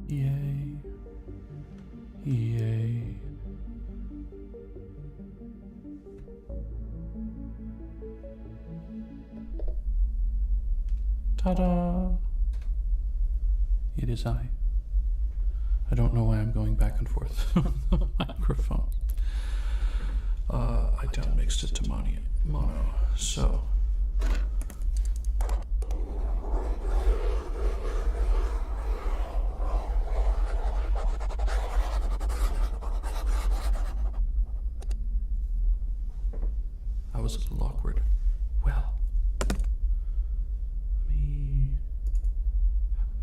Yay. Yay. Ta-da! It is I. I don't know why I'm going back and forth with the microphone. I downmixed it to mono, so... That was a little awkward. Well, let me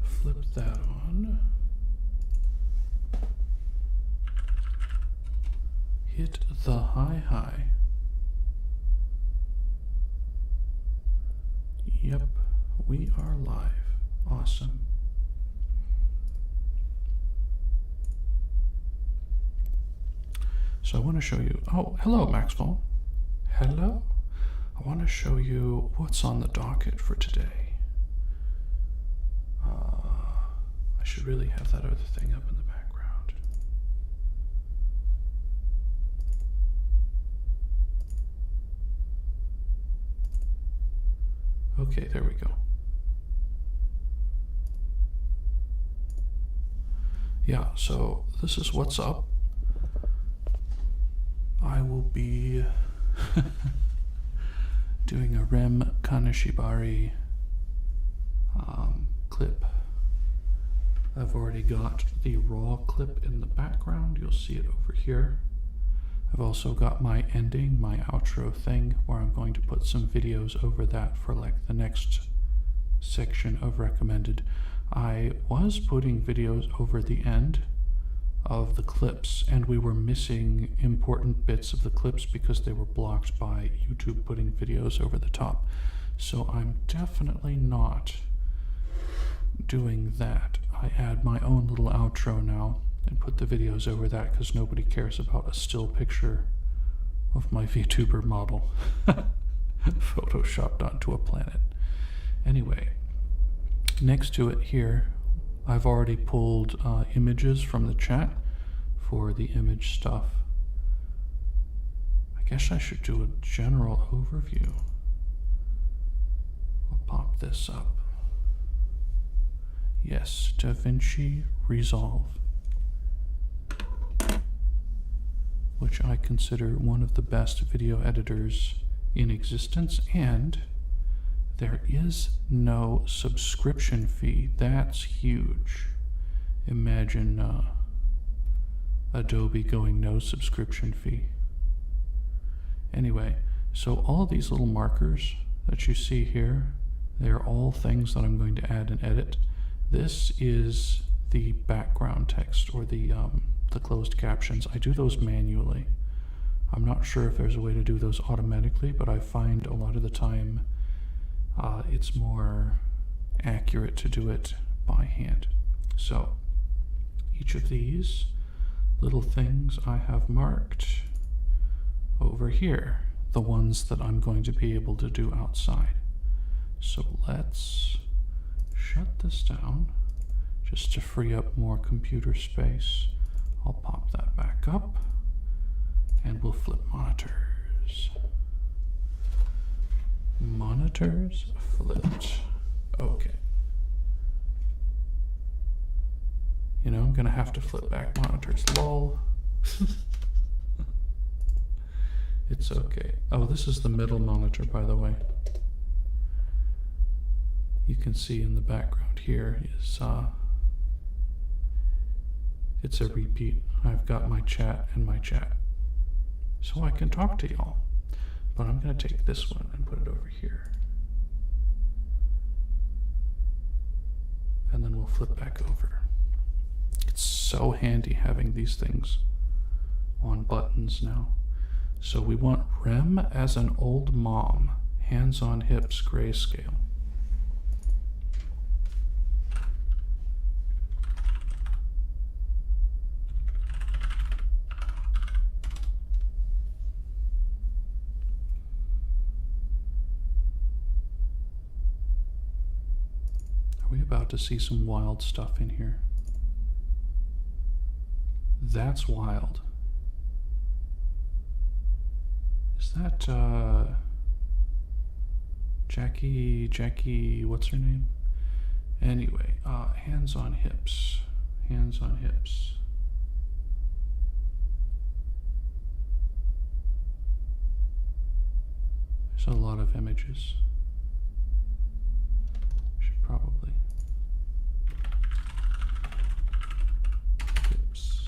flip that on. Hit the high. Yep, we are live. Awesome. So I want to show you, oh, hello Maxwell. Hello? I want to show you what's on the docket for today. I should really have that other thing up in the background. Okay, there we go. Yeah, so this is what's up. I will be doing a Rem Kaneshibari clip. I've already got the raw clip in the background. You'll see it over here. I've also got my ending, my outro thing, where I'm going to put some videos over that for like the next section of recommended. I was putting videos over the end of the clips, and we were missing important bits of the clips because they were blocked by YouTube putting videos over the top. So I'm definitely not doing that. I add my own little outro now and put the videos over that because nobody cares about a still picture of my VTuber model photoshopped onto a planet. Anyway, next to it here, I've already pulled images from the chat for the image stuff. I guess I should do a general overview. I'll pop this up. Yes, DaVinci Resolve, which I consider one of the best video editors in existence, and there is no subscription fee. That's huge. Imagine Adobe going no subscription fee. Anyway, so all these little markers that you see here, they're all things that I'm going to add and edit. This is the background text, or the closed captions. I do those manually. I'm not sure if there's a way to do those automatically, but I find a lot of the time it's more accurate to do it by hand. So each of these little things I have marked over here, the ones that I'm going to be able to do outside. So let's shut this down just to free up more computer space. I'll pop that back up and we'll flip monitors. Monitors flipped. Okay. You know, I'm gonna have to flip back monitors. Lol. It's okay. Oh, this is the middle monitor, by the way. You can see in the background here is it's a repeat I've got my chat and my chat. So I can talk to y'all. But I'm going to take this one and put it over here. And then we'll flip back over. It's so handy having these things on buttons now. So we want Rem as an old mom, hands on hips, grayscale. Are we about to see some wild stuff in here? That's wild. Is that Jackie, what's her name? Anyway, hands on hips. Hands on hips. There's a lot of images. Should probably. Hips.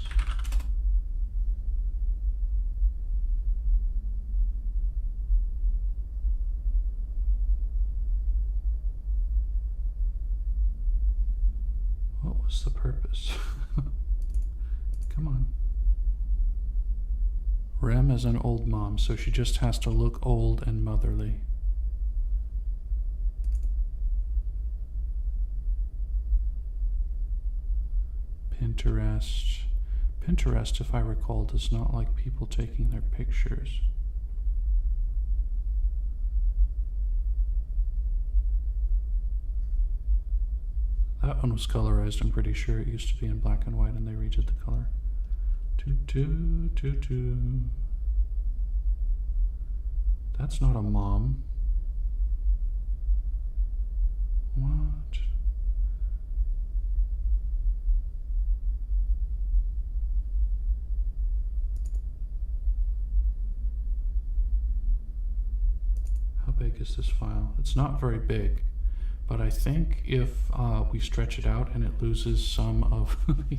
What was the purpose? Come on. Rem is an old mom, so she just has to look old and motherly. Pinterest. Pinterest, if I recall, does not like people taking their pictures. That one was colorized, I'm pretty sure. It used to be in black and white and they redid the color. That's not a mom. What? How big is this file? It's not very big, but I think if we stretch it out and it loses some of the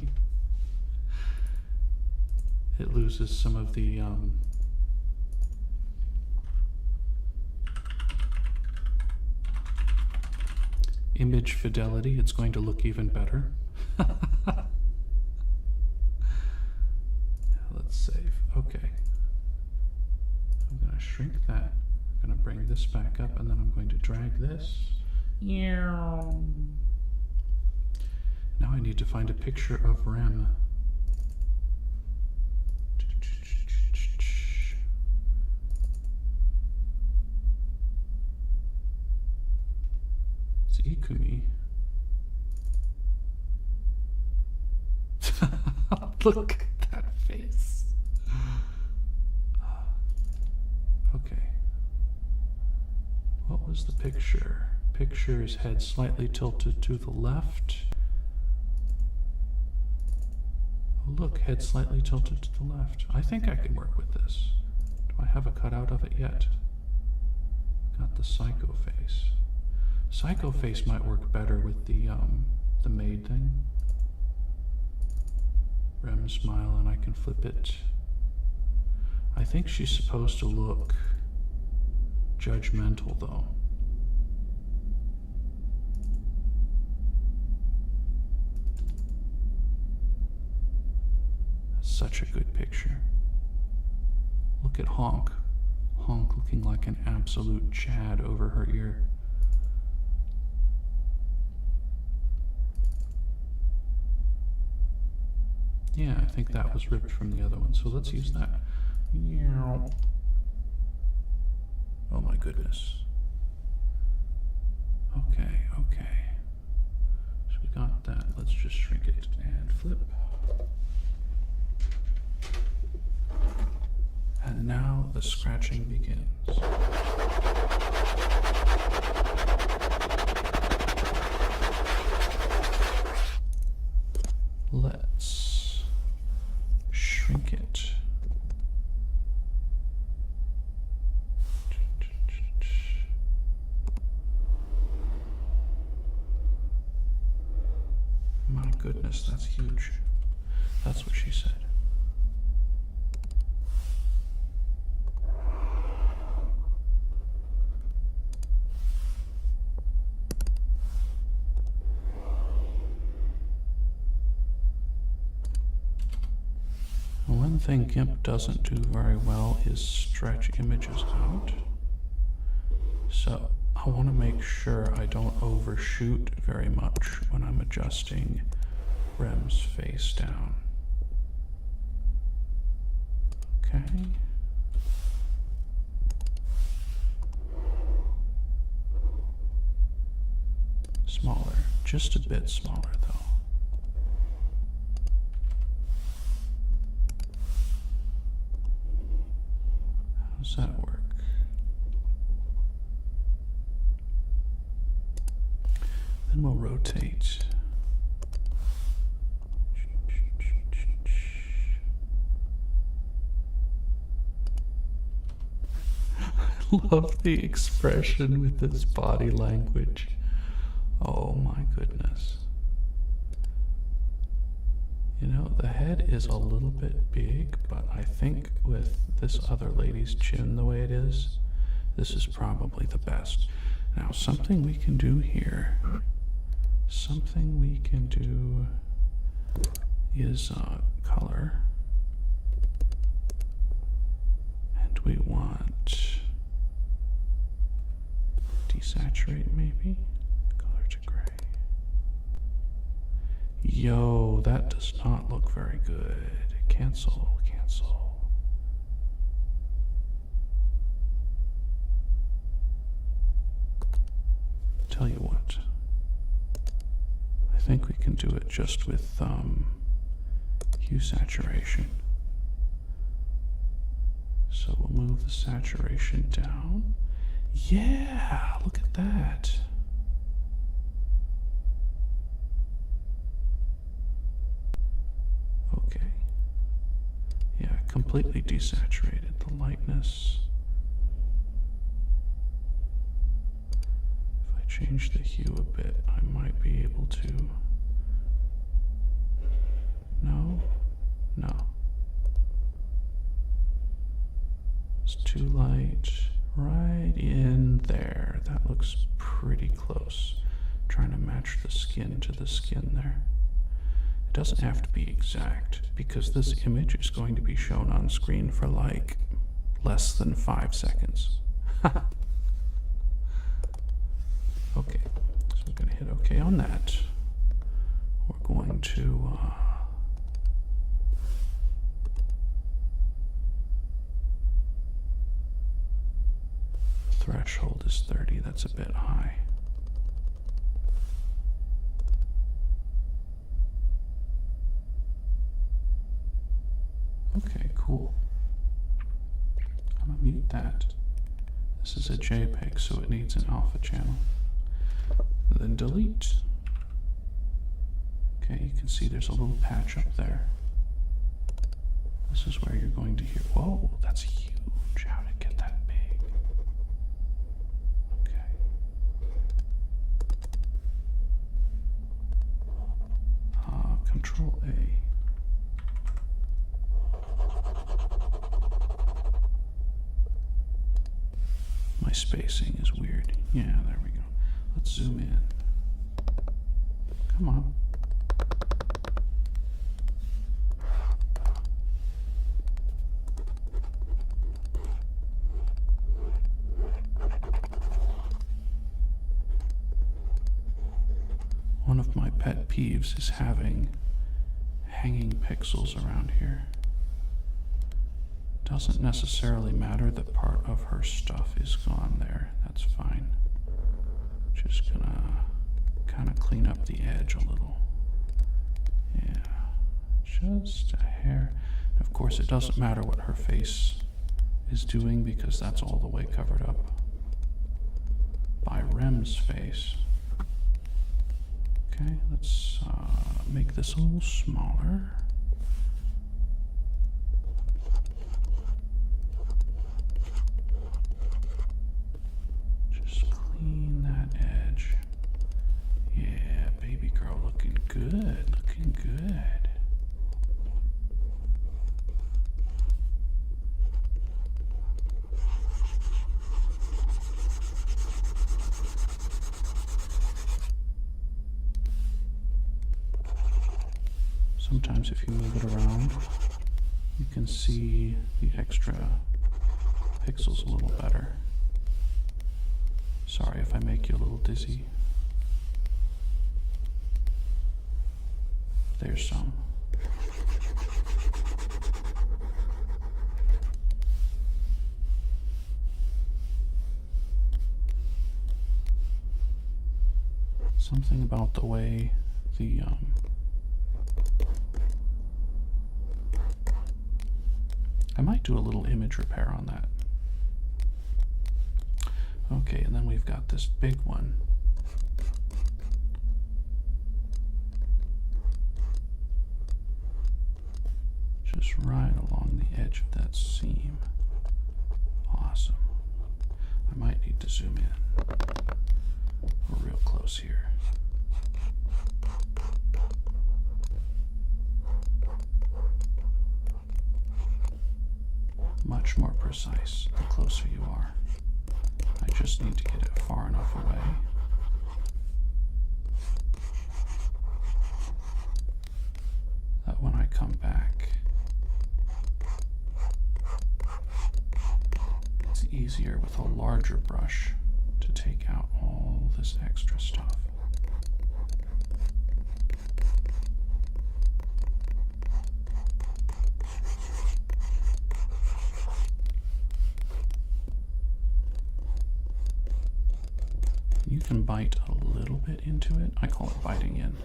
image fidelity, it's going to look even better. Let's save. Okay. I'm going to shrink that. I'm going to bring this back up, and then I'm going to drag this. Now I need to find a picture of Rem. It's Ikumi. Look at that face. Okay. What was the picture? Picture is head slightly tilted to the left. Oh, look, head slightly tilted to the left. I think I can work with this. Do I have a cutout of it yet? Got the psycho face. Psycho face might work better with the maid thing. Rem smile, and I can flip it. I think she's supposed to look judgmental, though. That's such a good picture. Look at Honk. Honk looking like an absolute Chad over her ear. Yeah, I think that was ripped from the other one, so let's use that. Oh my goodness. Okay, okay. So we got that. Let's just shrink it and flip. And now the scratching begins. Let's shrink it. My goodness, that's huge. That's what she said. thing GIMP doesn't do very well is stretch images out. So I want to make sure I don't overshoot very much when I'm adjusting Rem's face down. Okay. Smaller, just a bit smaller though. How does that work? Then we'll rotate. I love the expression with his body language. Oh my goodness. You know, the head is a little bit big, but I think with this other lady's chin the way it is, this is probably the best. Now, something we can do here, something we can do is color. And we want desaturate maybe. Yo, that does not look very good. Cancel, cancel. Tell you what, I think we can do it just with hue saturation. So we'll move the saturation down. Yeah, look at that. Okay. Yeah, completely desaturated the lightness. If I change the hue a bit, I might be able to. No? No. It's too light. Right in there. That looks pretty close. Trying to match the skin to the skin there. It doesn't have to be exact because this image is going to be shown on screen for like less than 5 seconds. Okay, so we're going to hit OK on that. We're going to threshold is 30, that's a bit high. Okay, cool. I'm gonna mute that. This is a JPEG, so it needs an alpha channel. And then delete. Okay, you can see there's a little patch up there. This is where you're going to hear, whoa, that's huge. How did it get that big? Okay. Control A. My spacing is weird. Yeah, there we go. Let's zoom in. Come on. One of my pet peeves is having hanging pixels around here. Doesn't necessarily matter that part of her stuff is gone there. That's fine. Just gonna kind of clean up the edge a little. Yeah, just a hair. Of course, it doesn't matter what her face is doing because that's all the way covered up by Rem's face. Okay, let's make this a little smaller. Just clean that edge. Yeah, baby girl looking good, looking good. Sometimes if you move it around, you can see the extra pixels a little better. Sorry if I make you a little dizzy. There's some. Something about the way the I might do a little image repair on that. Okay, and then we've got this big one. Just right along the edge of that seam. Awesome. I might need to zoom in. We're real close here. Much more precise the closer you are. I just need to get it far enough away. That when I come back, it's easier with a larger brush to take out all this extra stuff. You can bite a little bit into it. I call it biting in.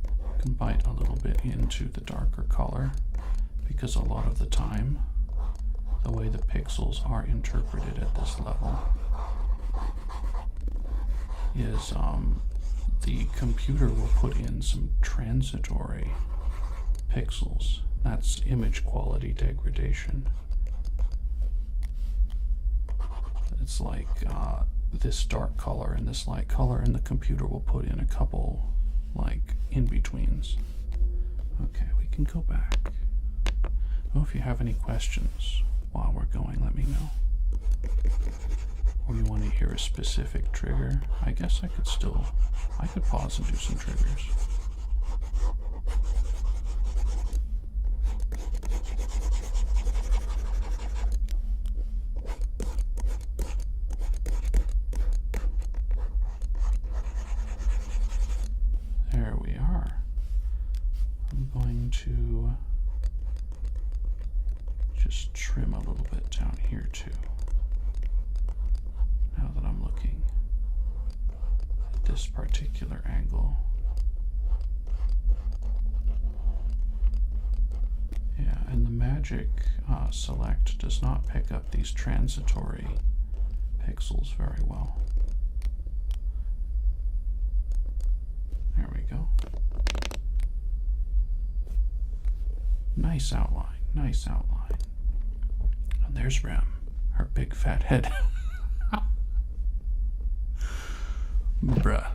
You can bite a little bit into the darker color because a lot of the time, the way the pixels are interpreted at this level is the computer will put in some transitory pixels. That's image quality degradation. It's like this dark color and this light color, and the computer will put in a couple like in-betweens. Okay, we can go back. Well, if you have any questions while we're going, let me know. Or you want to hear a specific trigger, I guess I could pause and do some triggers. There we are. I'm going to just trim a little bit down here too. Now that I'm looking at this particular angle. Yeah, and the magic select does not pick up these transitory pixels very well. There we go. Nice outline, nice outline. And there's Rem, her big fat head. Bruh,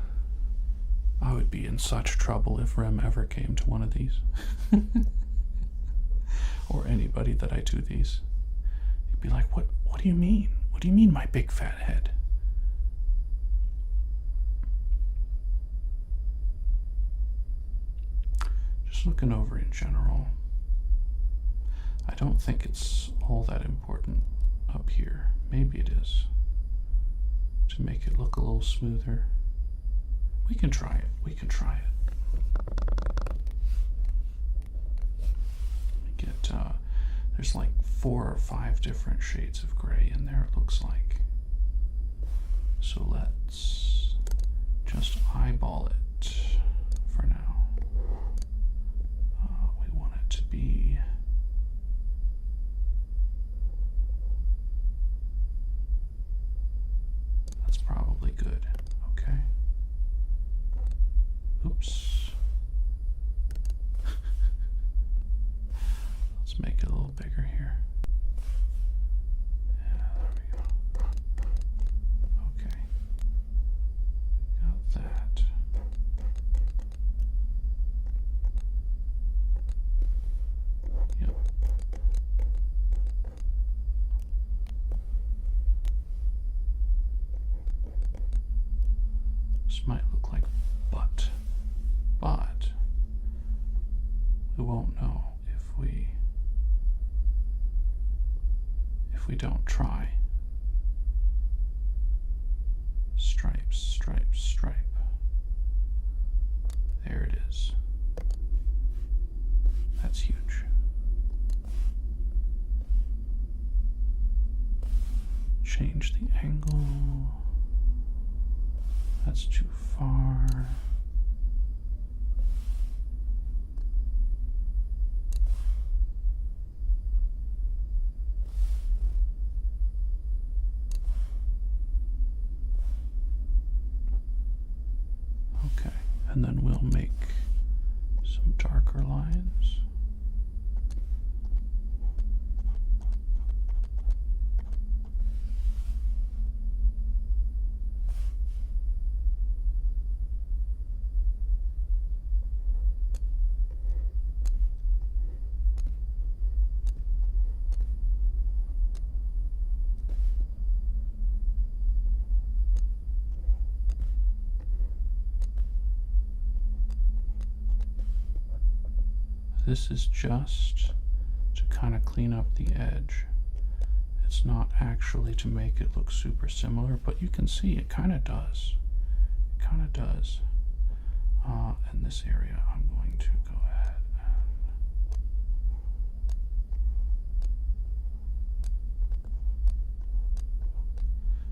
I would be in such trouble if Rem ever came to one of these. Or anybody that I do these. He'd be like, what do you mean? What do you mean my big fat head? Just looking over in general, I don't think it's all that important up here. Maybe it is. To make it look a little smoother. We can try it. We can try it. Get, there's like 4 or 5 different shades of gray in there, it looks like. So let's just eyeball it for now. We want it to be probably good. Okay. Oops. Let's make it a little bigger here. Yeah, there we go. Okay. Got that. Yep. This might look like butt, but we won't know if we we don't try. Stripes, stripe, stripe. There it is. That's huge. Change the angle. That's too far. Okay, and then we'll make some darker lines. This is just to kind of clean up the edge. It's not actually to make it look super similar, but you can see it kind of does. It kind of does. In this area, I'm going to go ahead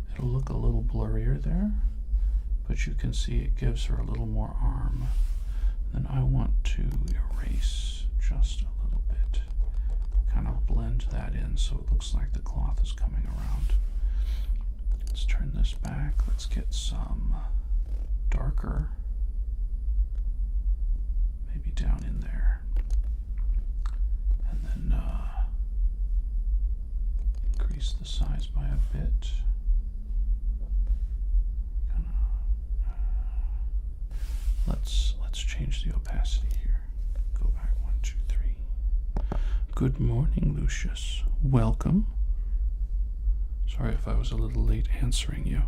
and it'll look a little blurrier there, but you can see it gives her a little more arm. Then I want to erase just a little bit, kind of blend that in so it looks like the cloth is coming around. Let's turn this back. Let's get some darker, maybe down in there, and then increase the size by a bit. Let's change the opacity here. Go back 1, 2, 3. Good morning, Lucius. Welcome. Sorry if I was a little late answering you.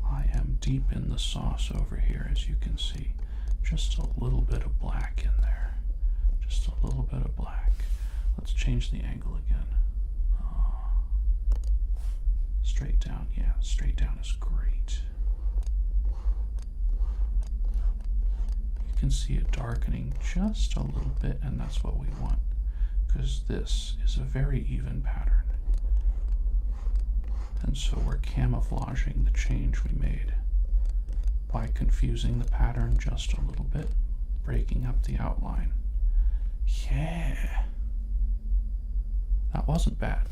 I am deep in the sauce over here, as you can see. Just a little bit of black in there. Just a little bit of black. Let's change the angle again. Straight down, yeah, straight down is great. You can see it darkening just a little bit, and that's what we want, because this is a very even pattern. And so we're camouflaging the change we made by confusing the pattern just a little bit, breaking up the outline. Yeah. That wasn't bad.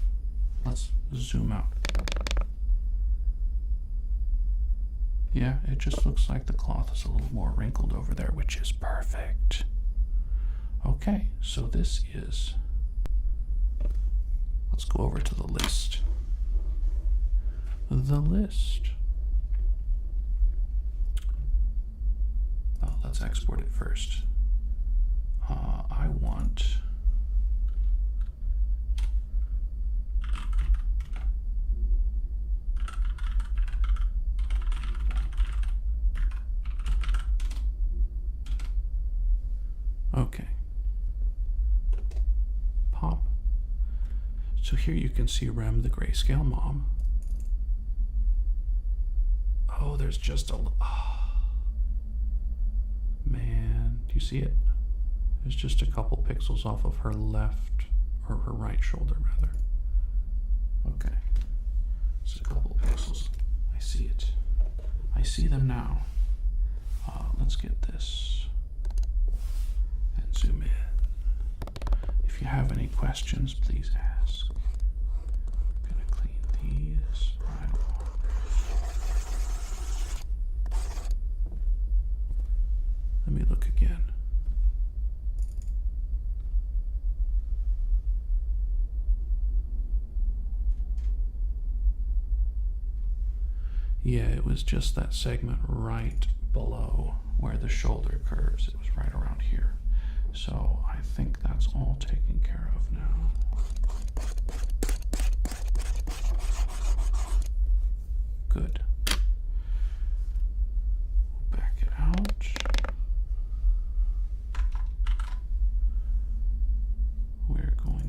Let's zoom out. Yeah, it just looks like the cloth is a little more wrinkled over there, which is perfect. Okay, so this is, let's go over to the list. The list. Oh, let's export it first. I want okay. Pop. So here you can see Rem, the grayscale mom. Oh, there's just a... Oh. Man, do you see it? There's just a couple pixels off of her left, or her right shoulder, rather. Okay. Just a couple pixels. I see it. I see them now. Let's get this and zoom in. If you have any questions, please ask. I'm gonna clean these right along. Let me look again. Yeah, it was just that segment right below where the shoulder curves. It was right around here. So I think that's all taken care of now. Good. We'll back it out.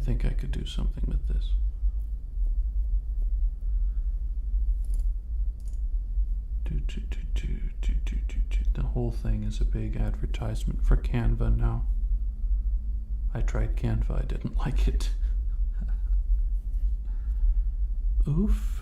think I could do something with this. The whole thing is a big advertisement for Canva now. I tried Canva, I didn't like it. Oof.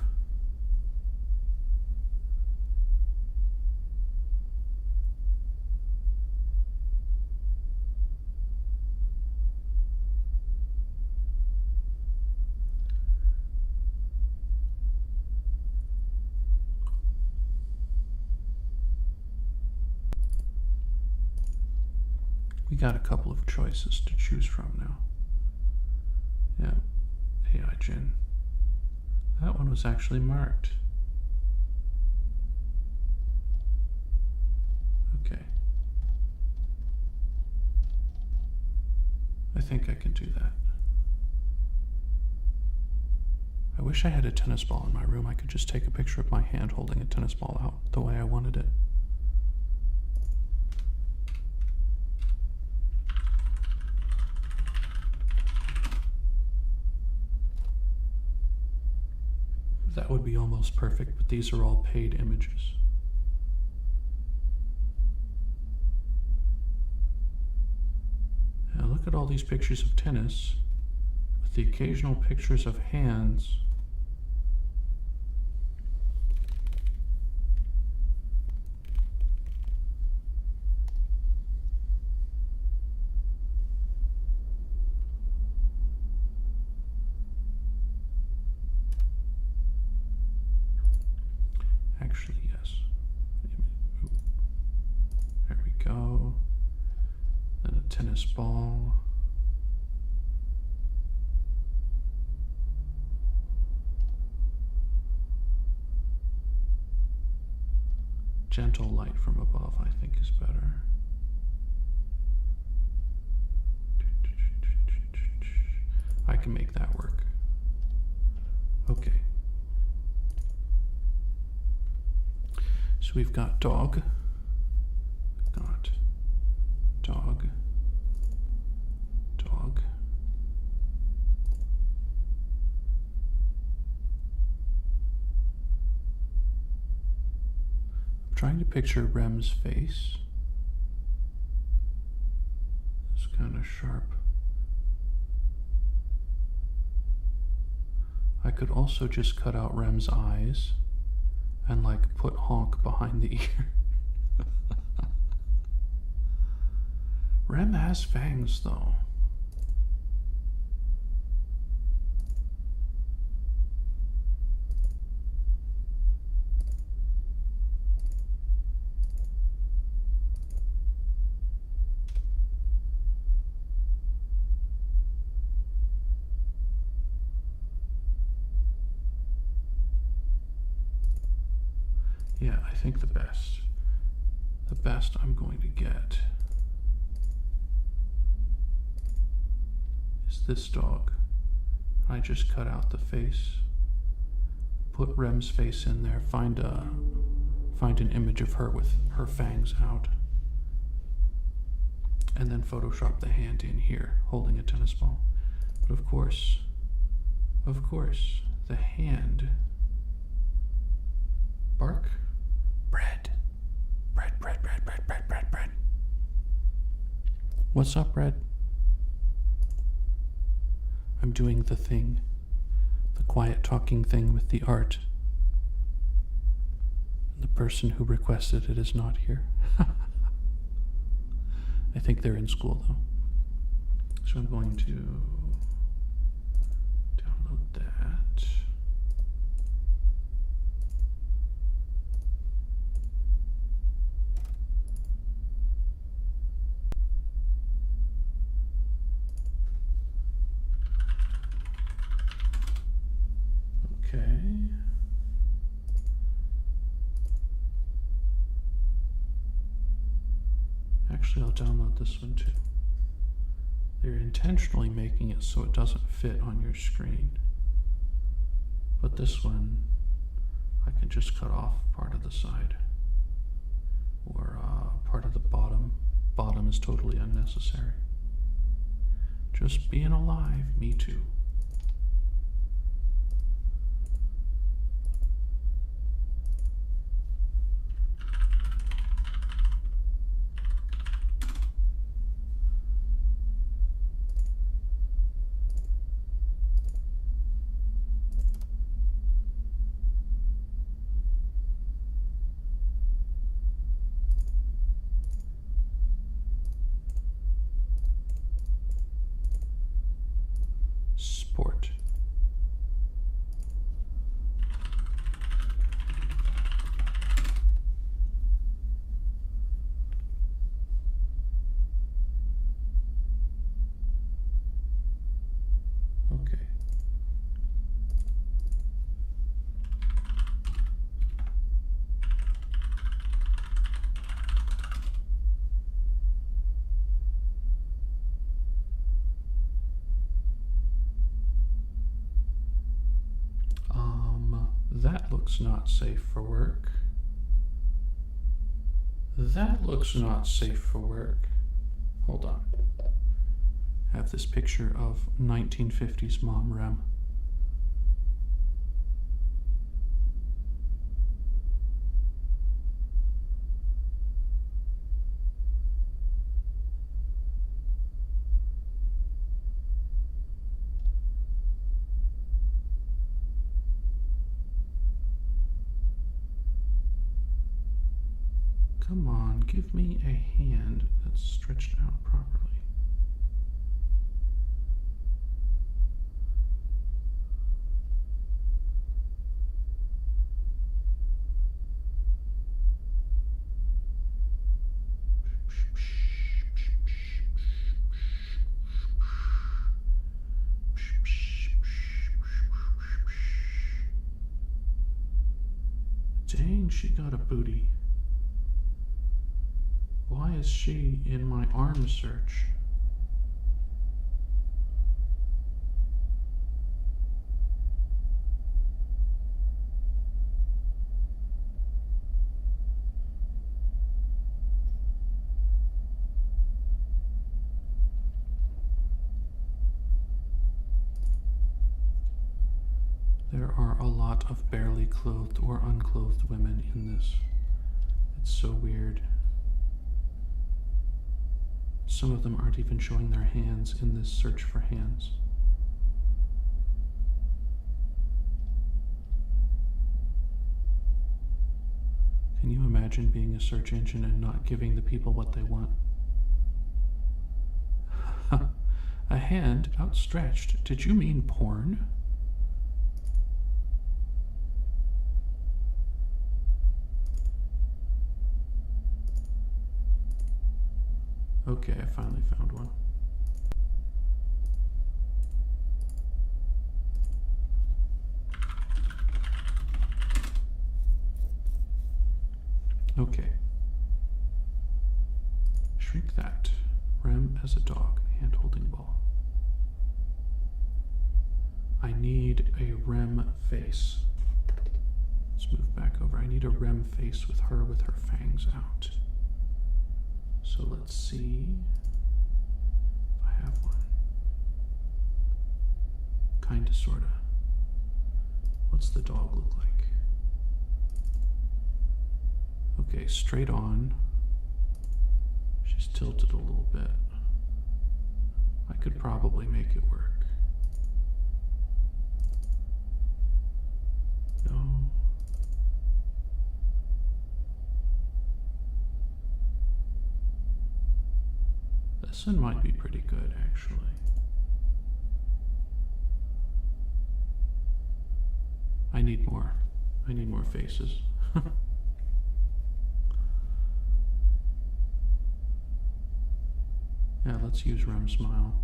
We got a couple of choices to choose from now. Yeah, AI Jin. That one was actually marked. Okay. I think I can do that. I wish I had a tennis ball in my room. I could just take a picture of my hand holding a tennis ball out the way I wanted it. That would be almost perfect, but these are all paid images. Now look at all these pictures of tennis with the occasional pictures of hands. Actually, yes. There we go. Then a tennis ball. Gentle light from above, I think, is better. I can make that work. Okay. So we've got dog, got dog, dog. I'm trying to picture Rem's face. It's kind of sharp. I could also just cut out Rem's eyes and like put honk behind the ear. Rem has fangs though. Yeah, I think the best I'm going to get is this dog. I just cut out the face, put Rem's face in there, find an image of her with her fangs out, and then Photoshop the hand in here holding a tennis ball. But of course, the hand, bark, bread. What's up, Bread? I'm doing the thing, the quiet talking thing with the art. The person who requested it is not here. I think they're in school though. So I'm going to download that. Okay. Actually, I'll download this one too. They're intentionally making it so it doesn't fit on your screen. But this one, I can just cut off part of the side or part of the bottom. Bottom is totally unnecessary. Just being alive, me too. Sport. Okay. That looks not safe for work. That looks not safe for work. Hold on. I have this picture of 1950s mom Rem. Come on, give me a hand that's stretched out properly. Dang, she got a booty. Why is she in my arm search? There are a lot of barely clothed or unclothed women in this. It's so weird. Some of them aren't even showing their hands in this search for hands. Can you imagine being a search engine and not giving the people what they want? A hand outstretched. Did you mean porn? Okay, I finally found one. Okay. Shrink that. Rem as a dog, hand-holding ball. I need a Rem face. Let's move back over. I need a Rem face with her fangs out. So let's see if I have one. Kinda, sorta. What's the dog look like? Okay, straight on. She's tilted a little bit. I could probably make it work. No. This one might be pretty good, actually. I need more. I need more faces. Yeah, let's use Rem Smile.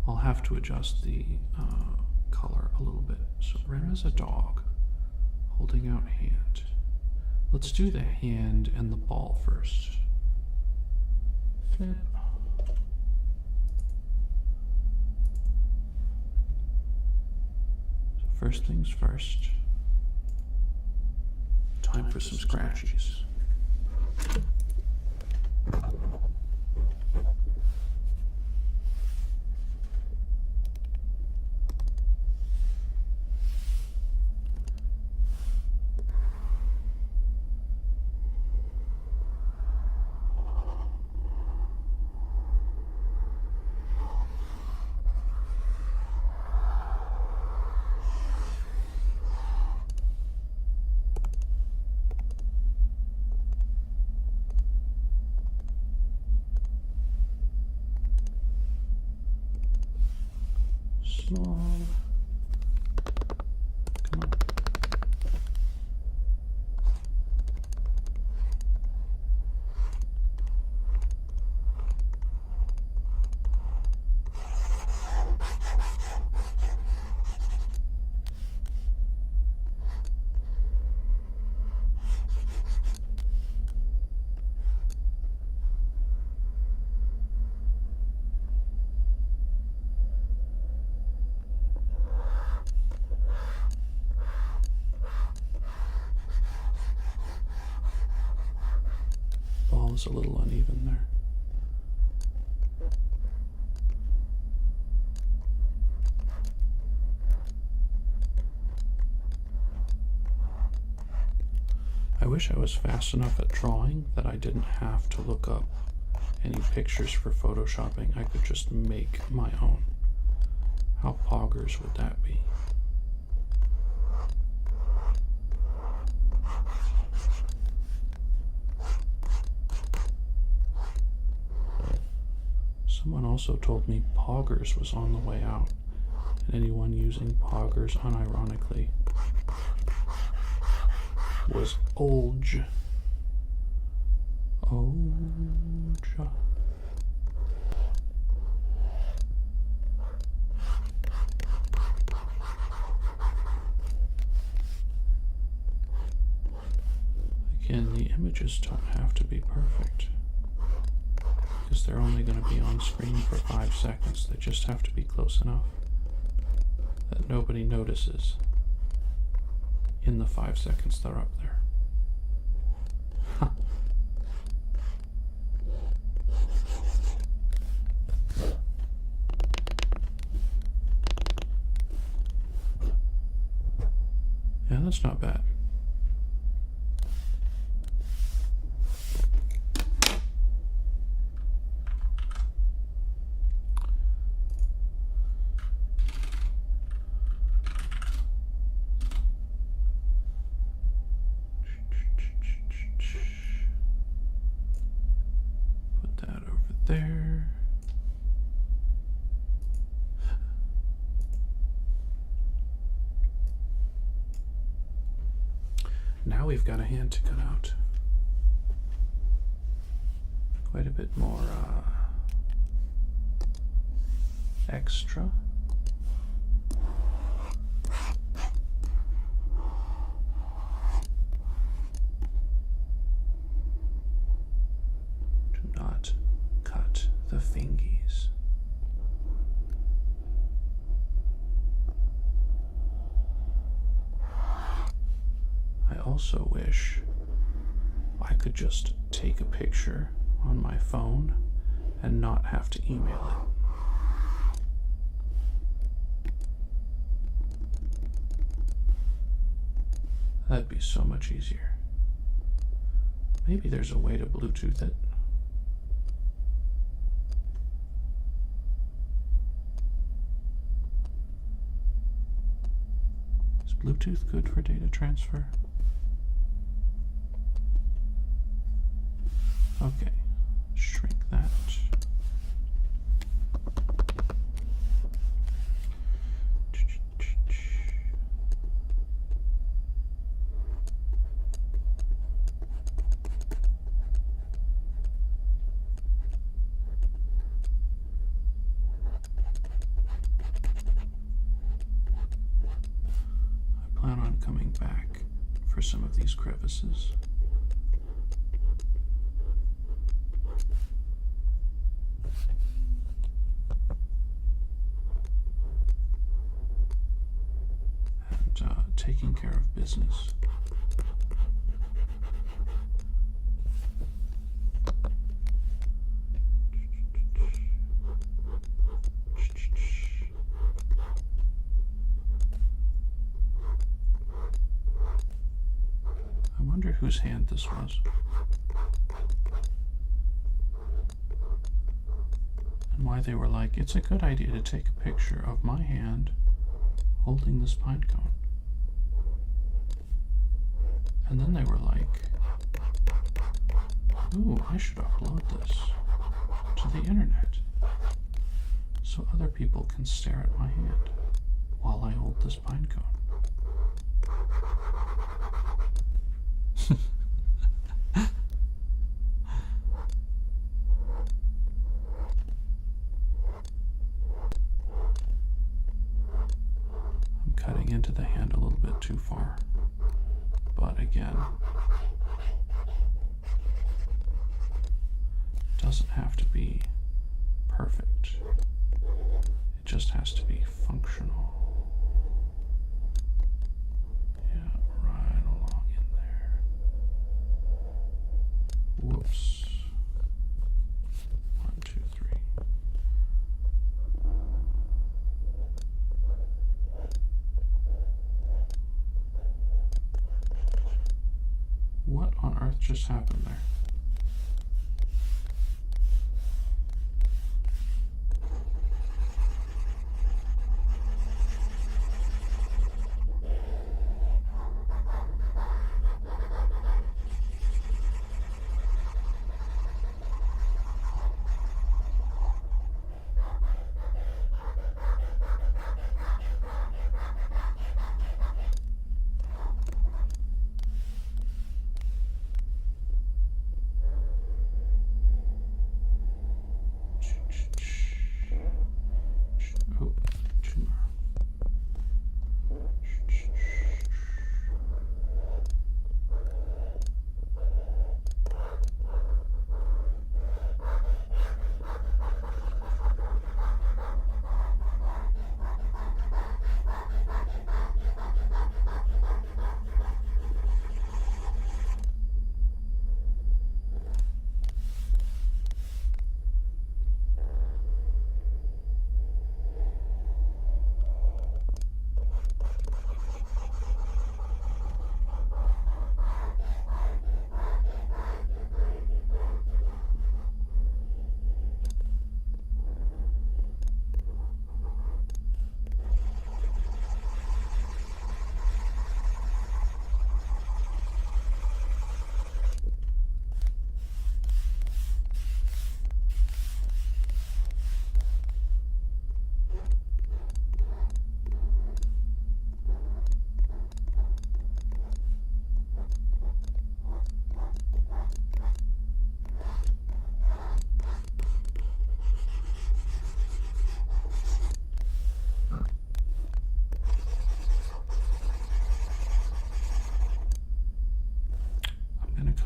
I'll have to adjust the color a little bit. So Rem is a dog, holding out hand. Let's do the hand and the ball first. Flip. So first things first. Time for some scratchies. small. Come on. Ball is a little uneven there. I wish I was fast enough at drawing that I didn't have to look up any pictures for photoshopping. I could just make my own. How poggers would that be? Someone also told me Poggers was on the way out, and anyone using Poggers unironically was Olge. Olja. Again, the images don't have to be perfect, because they're only going to be on screen for 5 seconds. They just have to be close enough that nobody notices in the 5 seconds they're up there. Huh. Yeah, that's not bad. There. Now we've got a hand to cut out. Quite a bit more extra. Do not cut the fingies. I also wish I could just take a picture on my phone and not have to email it. That'd be so much easier. Maybe there's a way to Bluetooth it. Is Bluetooth good for data transfer? Okay, shrink that. I plan on coming back for some of these crevices. Taking care of business. I wonder whose hand this was. And why they were like, it's a good idea to take a picture of my hand holding this pine cone. And then they were like, ooh, I should upload this to the internet so other people can stare at my hand. while I hold this pine cone. I'm cutting into the hand a little bit too far, but again, it doesn't have to be perfect. It just has to be functional. Yeah, right along in there. Whoops. 1, 2, 3. What on earth just happened there? Oh, two more.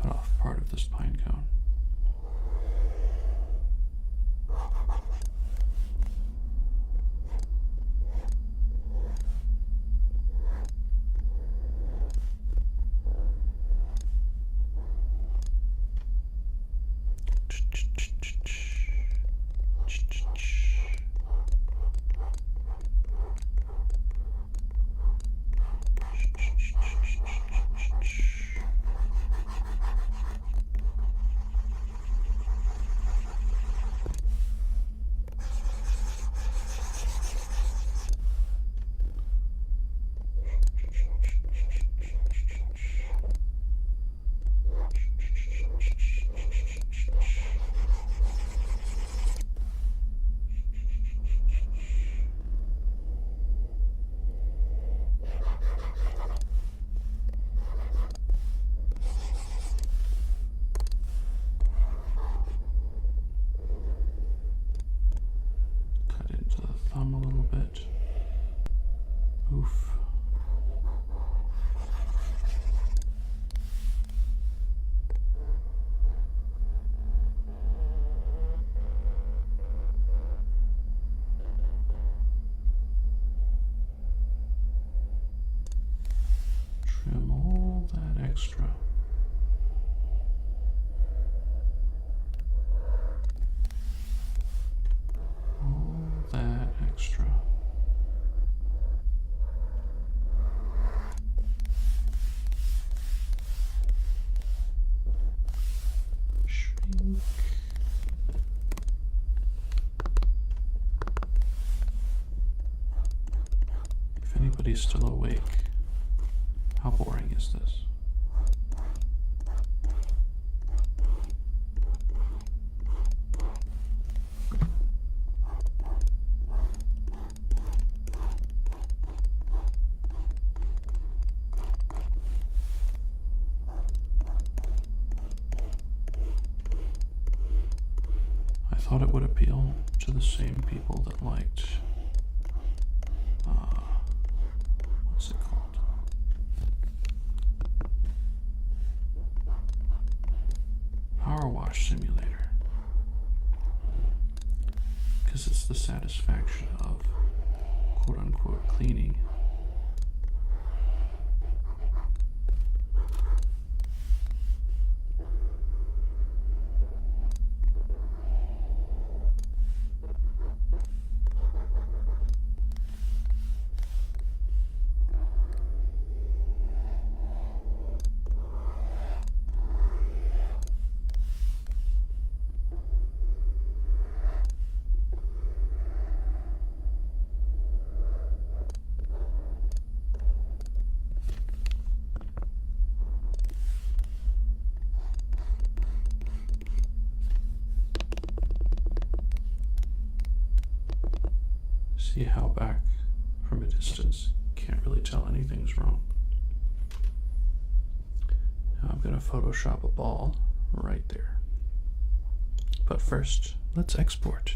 Cut off part of this pine cone. A little bit. Oof. Trim all that extra. All that extra. Shrink. If anybody's still awake, how boring is this? thought it would appeal to the same people that liked, what's it called? Power Wash Simulator. Because it's the satisfaction of quote-unquote cleaning. See how back from a distance, can't really tell anything's wrong. Now I'm going to Photoshop a ball right there. But first, let's export.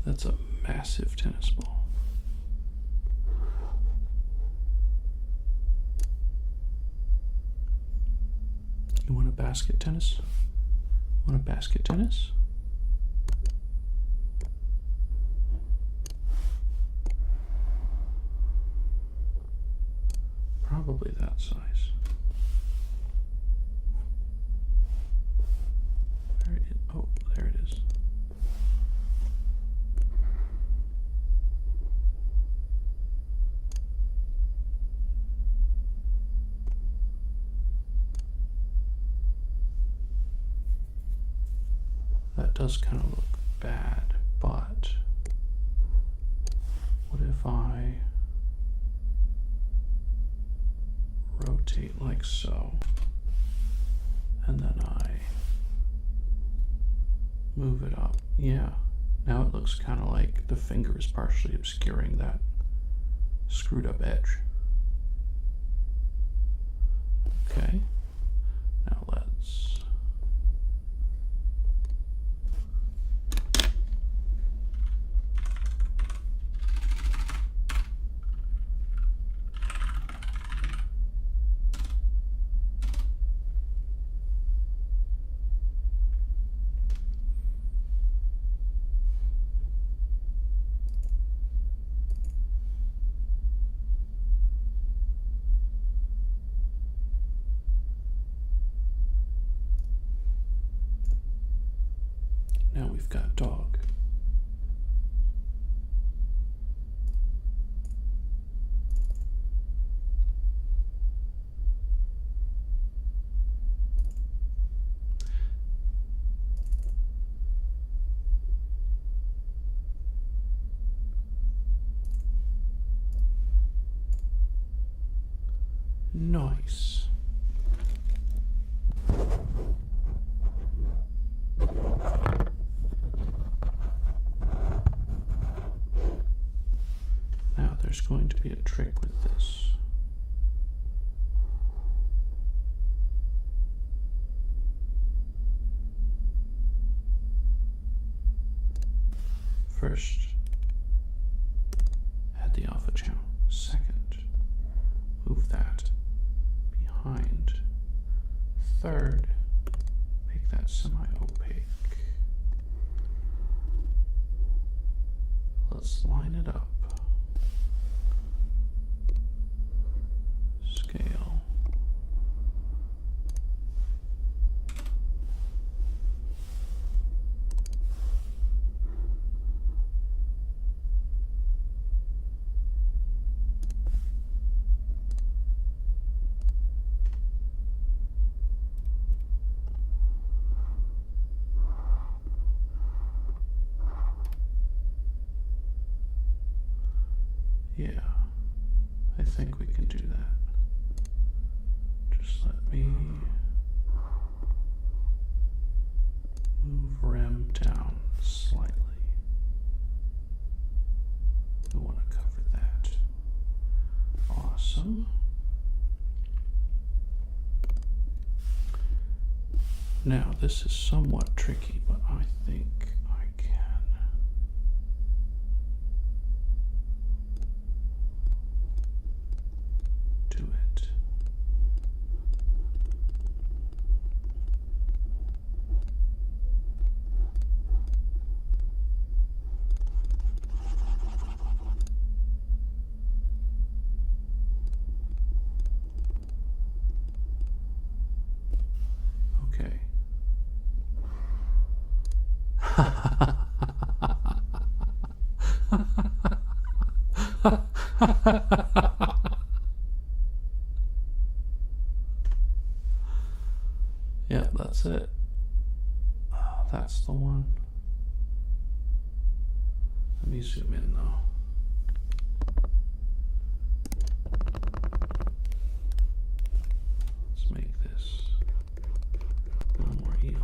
That's a massive tennis ball. You want a basket tennis? Want a basket tennis? Probably that size. Oh, there it is. That does kind of look bad, but what if I rotate like so, and then I move it up? Yeah, now it looks kind of like the finger is partially obscuring that screwed up edge. Okay, now let's now we've got dog. Nice. Now there's going to be a trick with this. First, add the alpha channel. Second, move that behind. Third, make that semi-opaque. Let's line it up. Scale. Yeah, I think we can do that. Just let me move rem down slightly. We want to cover that. Awesome. Now, this is somewhat tricky, but I think I can do it. Okay. Yep, that's it. That's the one. Let me zoom in though. Let's make this a little more even.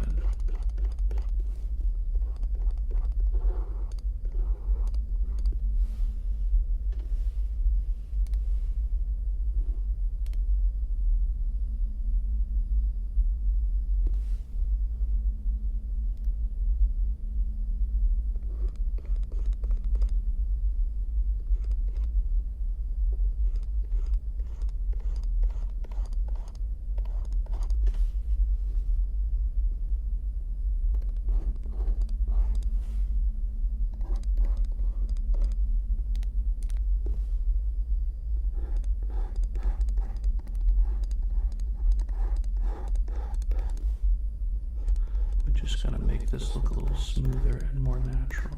Just gonna make this look a little smoother and more natural.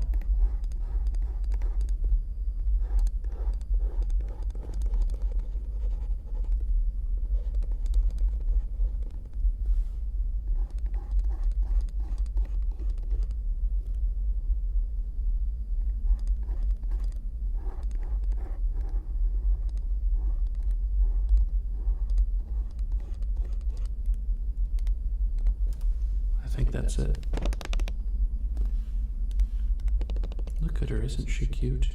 I think that's it. Look at her, isn't she cute?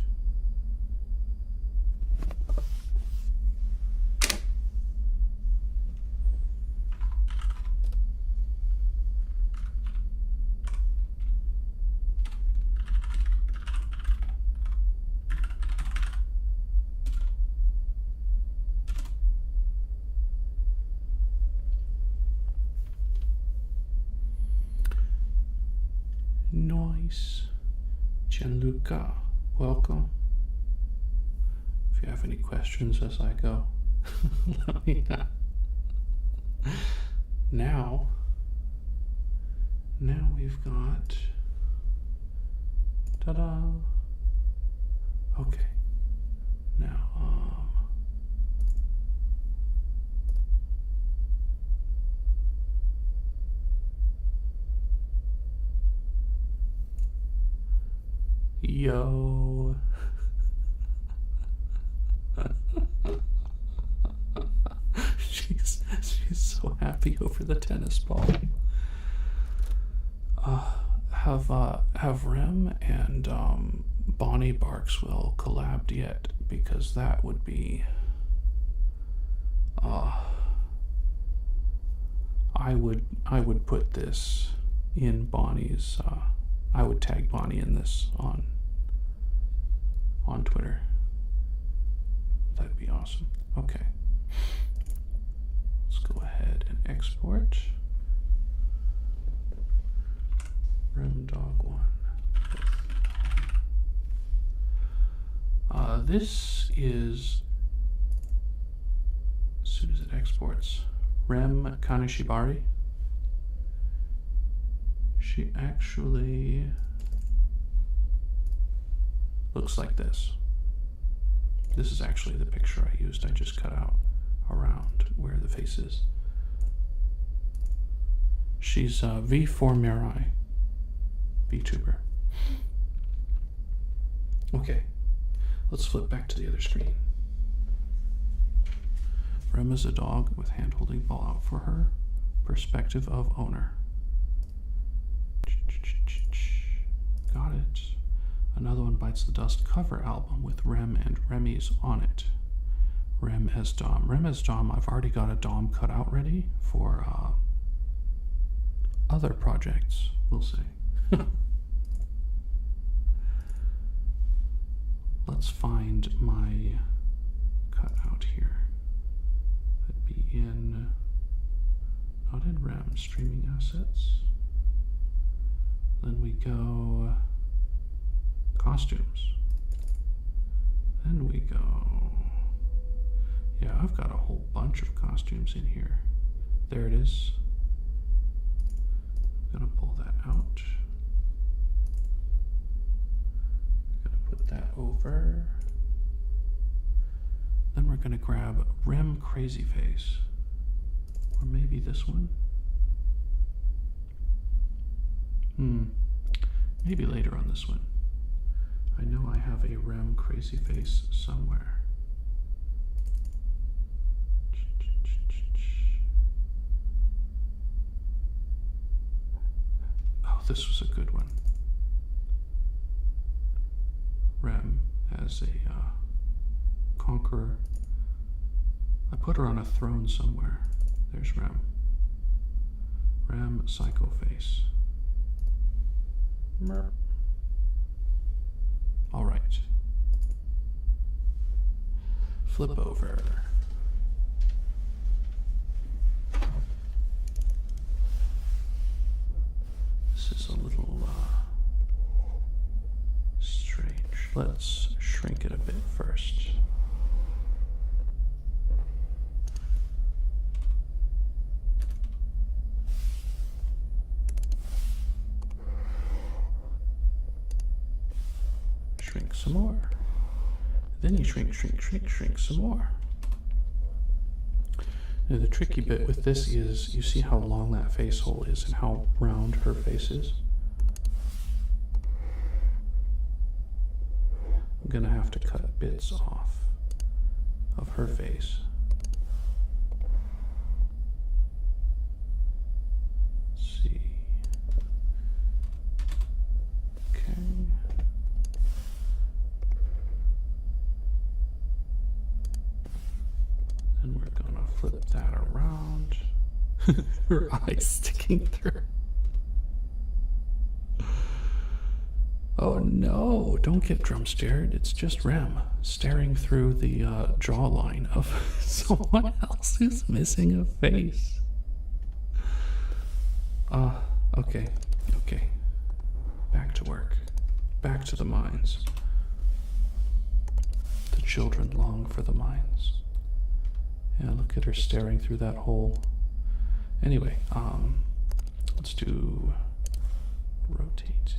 Nice. Gianluca, welcome. If you have any questions as I go, let me know. Now we've got, ta-da. Okay. Now, yo. she's so happy over the tennis ball. Have Rem and Bonnie Barkswell collabed yet? Because that would be I would put this in Bonnie's I would tag Bonnie in this on Twitter. That'd be awesome. Okay. Let's go ahead and export. Dog 1. This is, as soon as it exports, Rem Kaneshibari. She actually looks like this. This is actually the picture I used. I just cut out around where the face is. She's V4 Mirai VTuber. Okay, Let's flip back to the other screen. Rem is a dog with hand holding ball out for her. Perspective of owner. Got it. Another one bites the dust cover album with Rem and Remy's on it. Rem as Dom. Rem as Dom, I've already got a Dom cut out ready for other projects, we'll say. Let's find my cutout here. That'd be in, not in Rem, streaming assets. Then we go costumes. Then we go, yeah, I've got a whole bunch of costumes in here. There it is. I'm gonna pull that out. I'm gonna put that over. Then we're gonna grab Rem Crazy Face. Or maybe this one. Maybe later on this one. I know I have a Rem Crazy Face somewhere. Oh, this was a good one. Rem as a conqueror. I put her on a throne somewhere. There's Rem. Rem Psycho Face. All right. Flip over. This is a little strange. Let's shrink it a bit first. Shrink some more. Then you shrink some more. Now the tricky bit with this is, you see how long that face hole is and how round her face is? I'm gonna have to cut bits off of her face. Let's see. Okay. And we're gonna flip that around. Her eyes sticking through. Oh no, don't get drum stared. It's just Rem staring through the jawline of someone else who's missing a face. Okay. Back to work. Back to the mines. The children long for the mines. Yeah, look at her staring through that hole. Anyway, let's do rotate,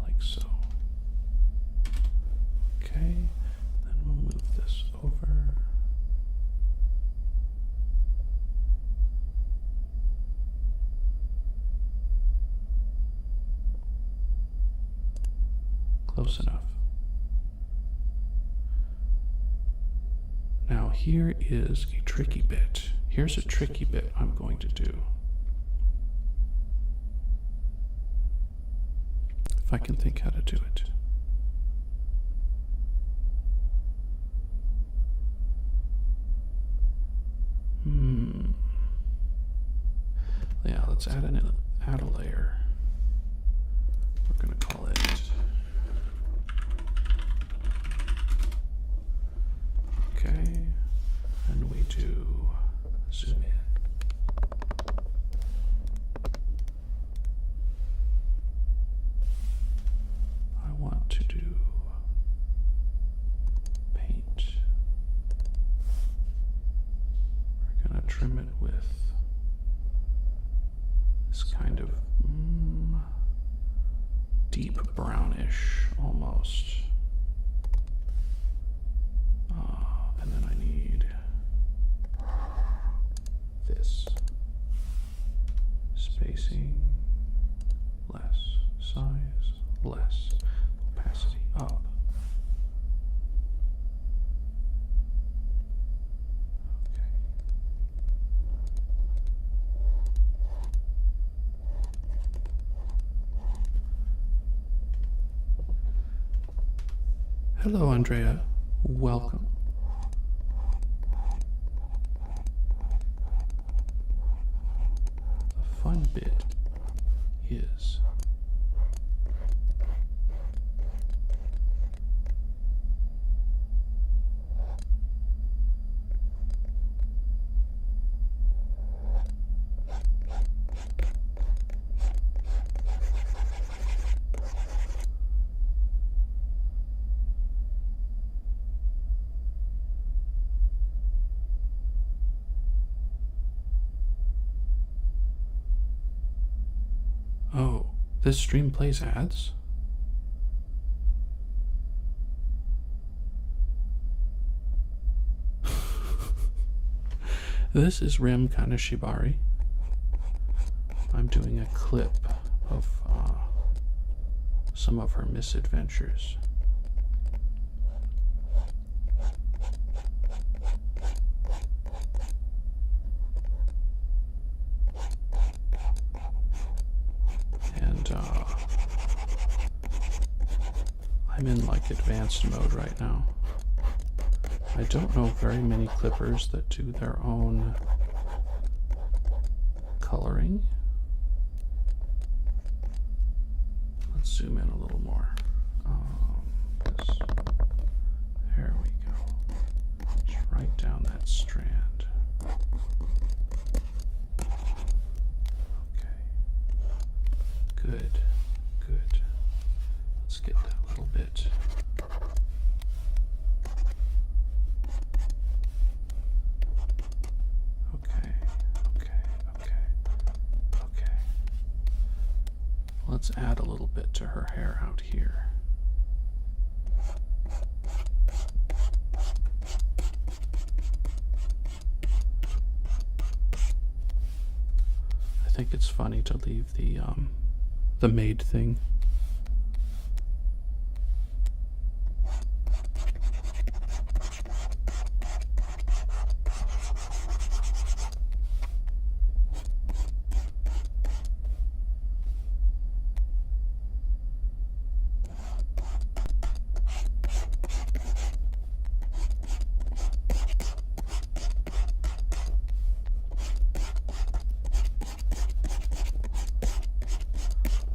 like so. Okay, then we'll move this over. Close enough. Now here is a tricky bit. Here's a tricky bit I'm going to do. If I can think how to do it. Yeah, let's add a layer. We're gonna call it okay, and we do zoom in. I want to do paint. We're gonna trim it with this kind of deep brownish almost. And then I need this. Spacing, less. Size, less. Opacity up. Hello, Andrea. Welcome. The fun bit is oh, this stream plays ads? This is Rim Kaneshibari. I'm doing a clip of some of her misadventures. And I'm in like advanced mode right now. I don't know very many clippers that do their own coloring. Let's zoom in a little more. There we go. Just right down that strand. Okay. Good, good. Let's get that little bit. Let's add a little bit to her hair out here. I think it's funny to leave the maid thing.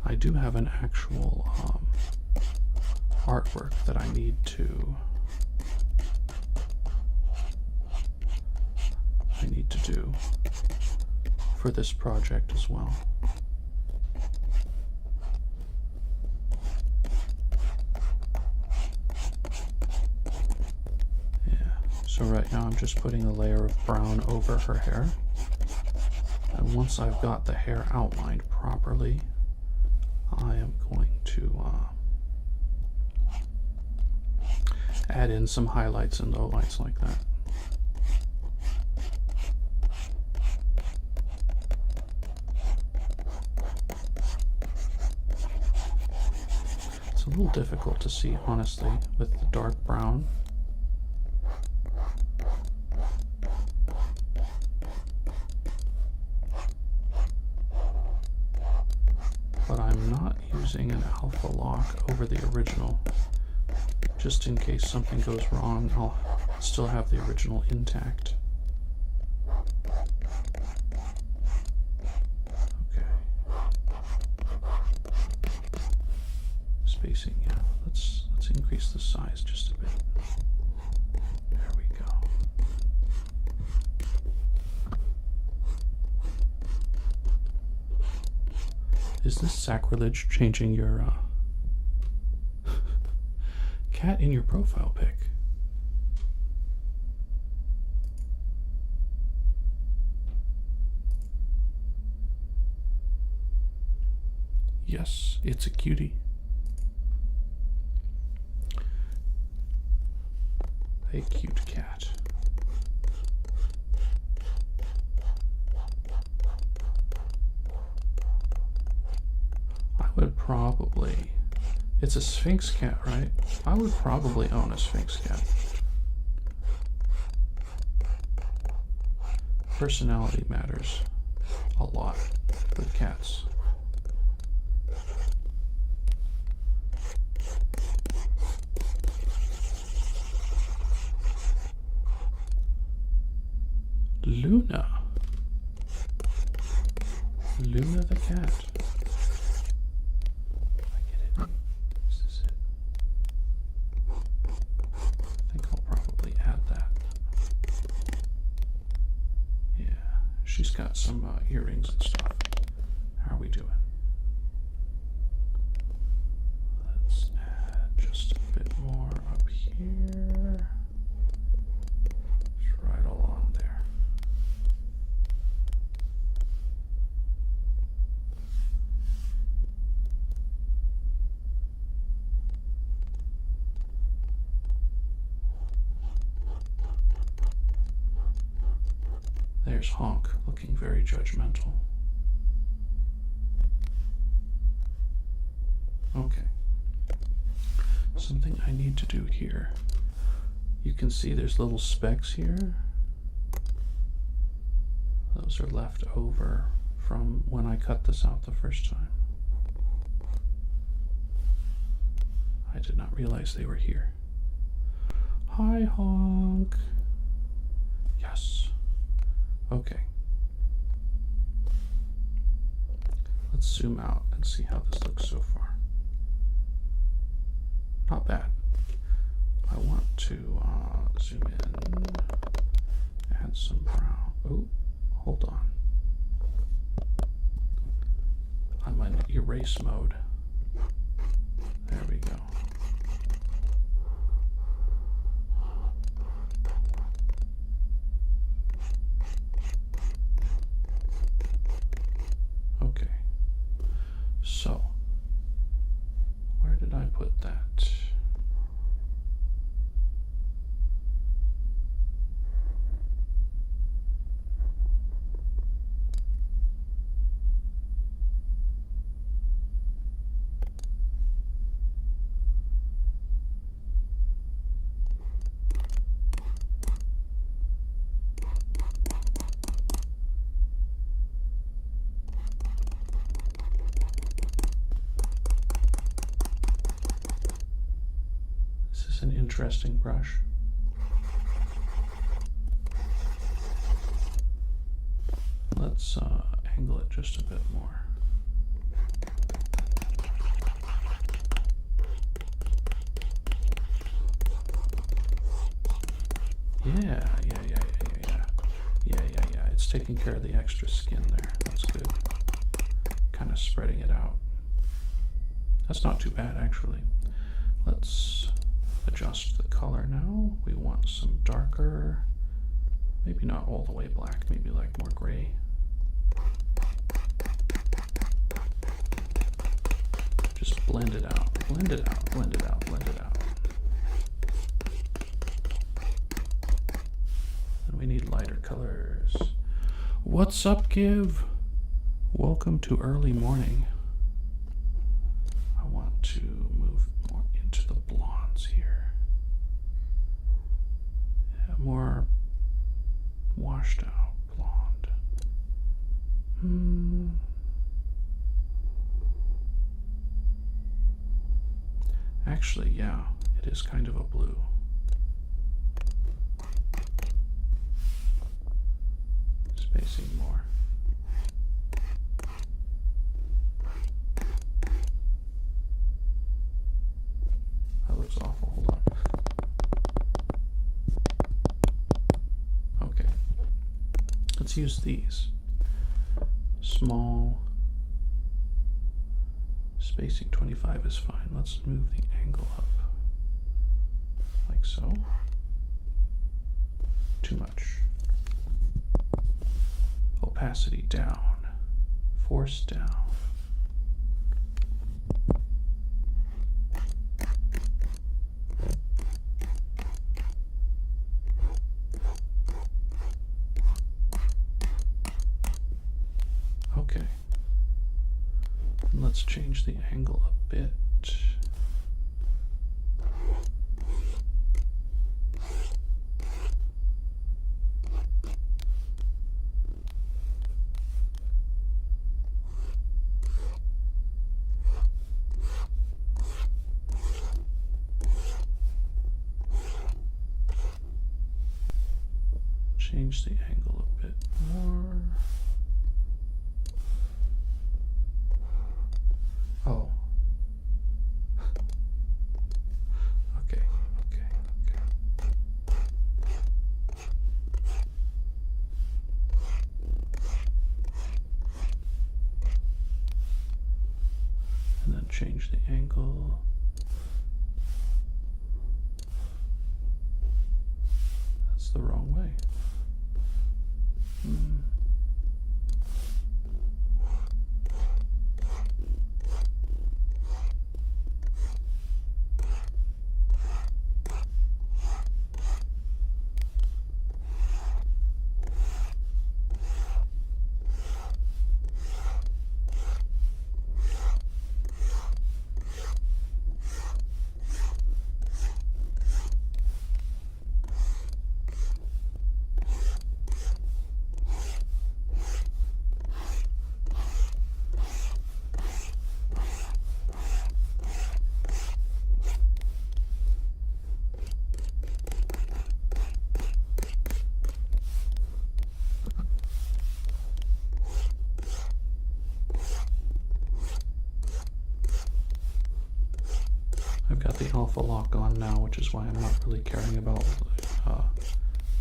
I do have an actual artwork that I need to do for this project as well. Yeah, so right now I'm just putting a layer of brown over her hair, and once I've got the hair outlined properly, I am going to add in some highlights and lowlights like that. It's a little difficult to see, honestly, with the dark brown. But I'm not using an alpha lock over the original. Just in case something goes wrong, I'll still have the original intact. Okay. Spacing, yeah. Let's increase the size just a bit. There we go. Is this sacrilege, changing your cat in your profile pic? Yes, it's a cutie. A cute cat. I would probably... It's a Sphinx cat, right? I would probably own a Sphinx cat. Personality matters a lot with cats. Luna. Luna the cat. I get it. Is this it? I think I'll probably add that. Yeah, she's got some earrings and stuff. How are we doing? Let's add just a bit more up here. Just right along there. There's Honk, looking very judgmental. Okay. Something I need to do here. You can see there's little specks here. Those are left over from when I cut this out the first time. I did not realize they were here. Hi, Honk. Yes. Okay. Let's zoom out and see how this looks so far. Not bad. I want to zoom in, add some brown. Oh, hold on. I'm in erase mode. There we go. Okay. So, where did I put that? An interesting brush. Let's angle it just a bit more. Yeah. It's taking care of the extra skin there. That's good. Kind of spreading it out. That's not too bad, actually. Let's adjust the color now. We want some darker, maybe not all the way black, maybe like more gray. Just blend it out, blend it out, blend it out, blend it out. And we need lighter colors. What's up, Give? Welcome to early morning. I want to move more into the blondes here. Yeah, more washed out blonde. Actually, yeah, it is kind of a blue. Spacing more. That looks awful. Hold on. Okay. Let's use these. Small. Spacing 25 is fine. Let's move the angle up. Like so. Too much. Opacity down. Force down. Okay. Let's change the angle a bit. Change the angle a bit more. Oh. Okay. And then change the angle. That's the wrong way. I've got the alpha lock on now, which is why I'm not really caring about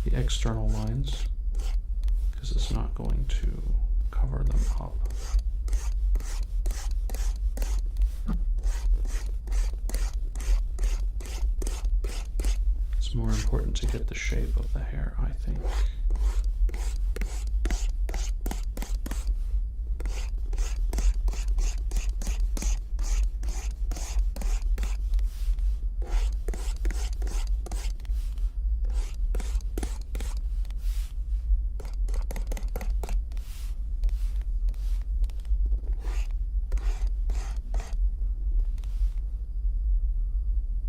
the external lines, because it's not going to cover them up. It's more important to get the shape of the hair, I think.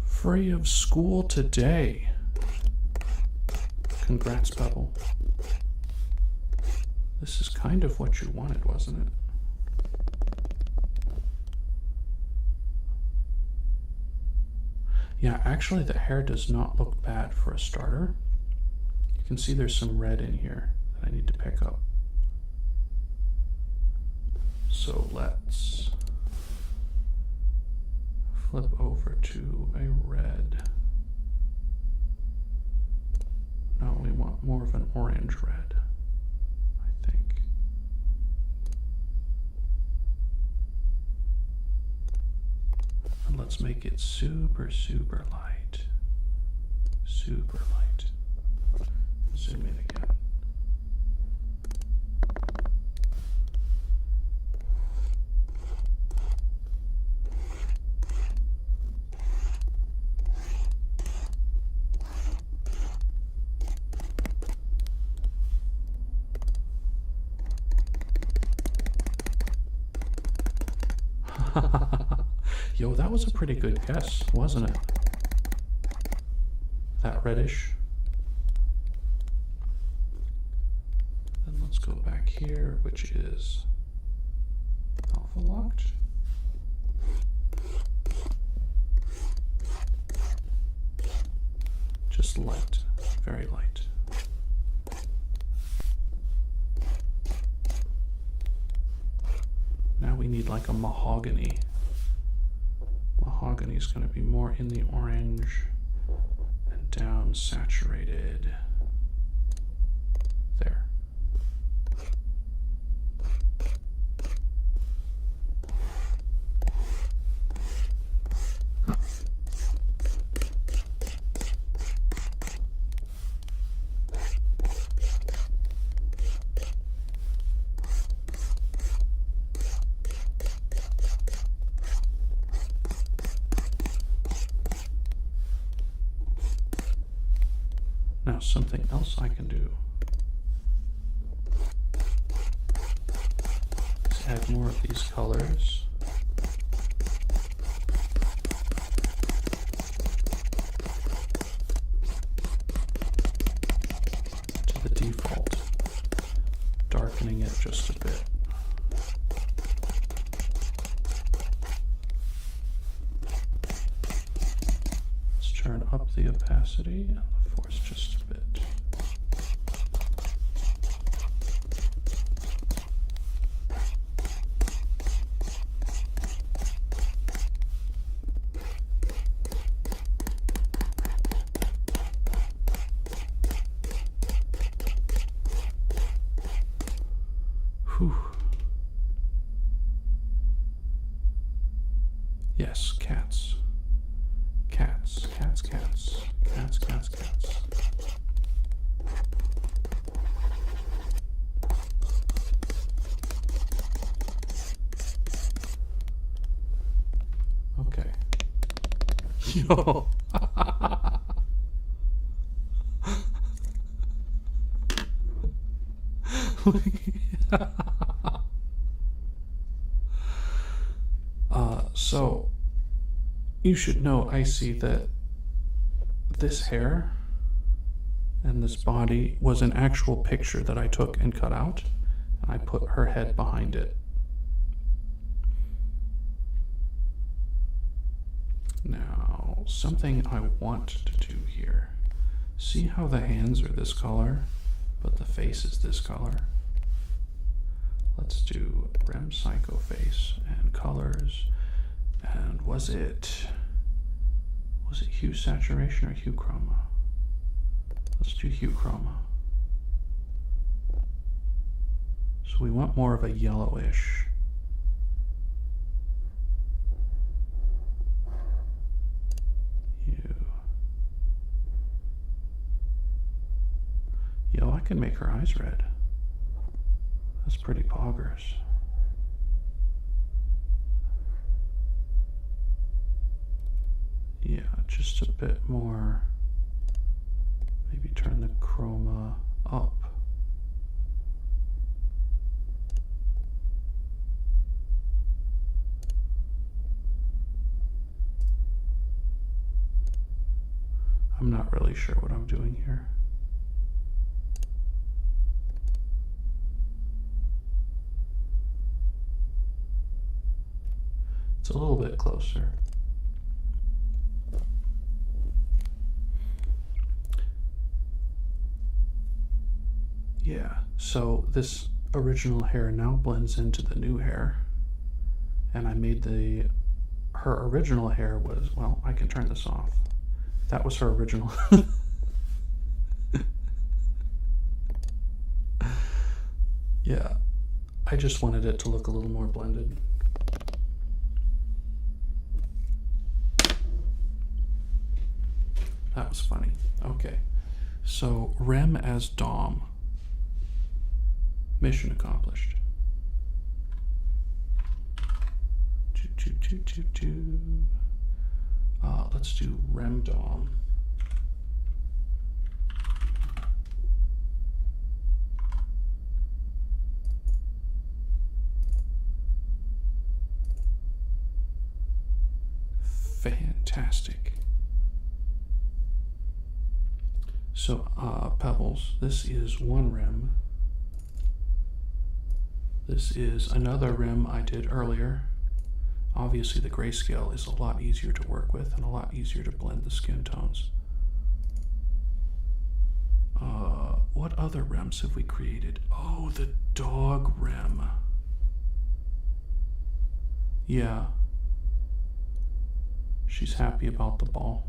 Free of school today. Congrats, Bubble. This is kind of what you wanted, wasn't it? Yeah, actually the hair does not look bad for a starter. You can see there's some red in here that I need to pick up. So let's flip over to a red. No, we want more of an orange red, I think. And let's make it super, super light. Super light. Zoom in again. Yo, that was a pretty good guess, wasn't it? That reddish. Then let's go back here, which is alpha locked. Just light, very light. Now we need like a mahogany. Mahogany is going to be more in the orange and down saturated. There. Now something else I can do is add more of these colors. To the default, darkening it just a bit. Let's turn up the opacity and the force just a bit. Yes, cats. Cats, cats, cats. Cats, cats, cats. Okay. Yo. So you should know, I see that this hair and this body was an actual picture that I took and cut out. I put her head behind it. Now, something I want to do here. See how the hands are this color, but the face is this color? Let's do Rem Psycho face and colors. And was it hue saturation or hue chroma? Let's do hue chroma. So we want more of a yellowish. Hue. Yo, I can make her eyes red. That's pretty poggers. Yeah, just a bit more. Maybe turn the chroma up. I'm not really sure what I'm doing here. It's a little bit closer. Yeah, so this original hair now blends into the new hair. And I made her original hair was, well, I can turn this off. That was her original. Yeah, I just wanted it to look a little more blended. That was funny. Okay, so Rem as Dom. Mission accomplished. Let's do Rem Dom. Fantastic. So, Pebbles, this is one Rem. This is another Rem I did earlier. Obviously the grayscale is a lot easier to work with and a lot easier to blend the skin tones. What other Rems have we created? Oh, the dog Rem. Yeah. She's happy about the ball.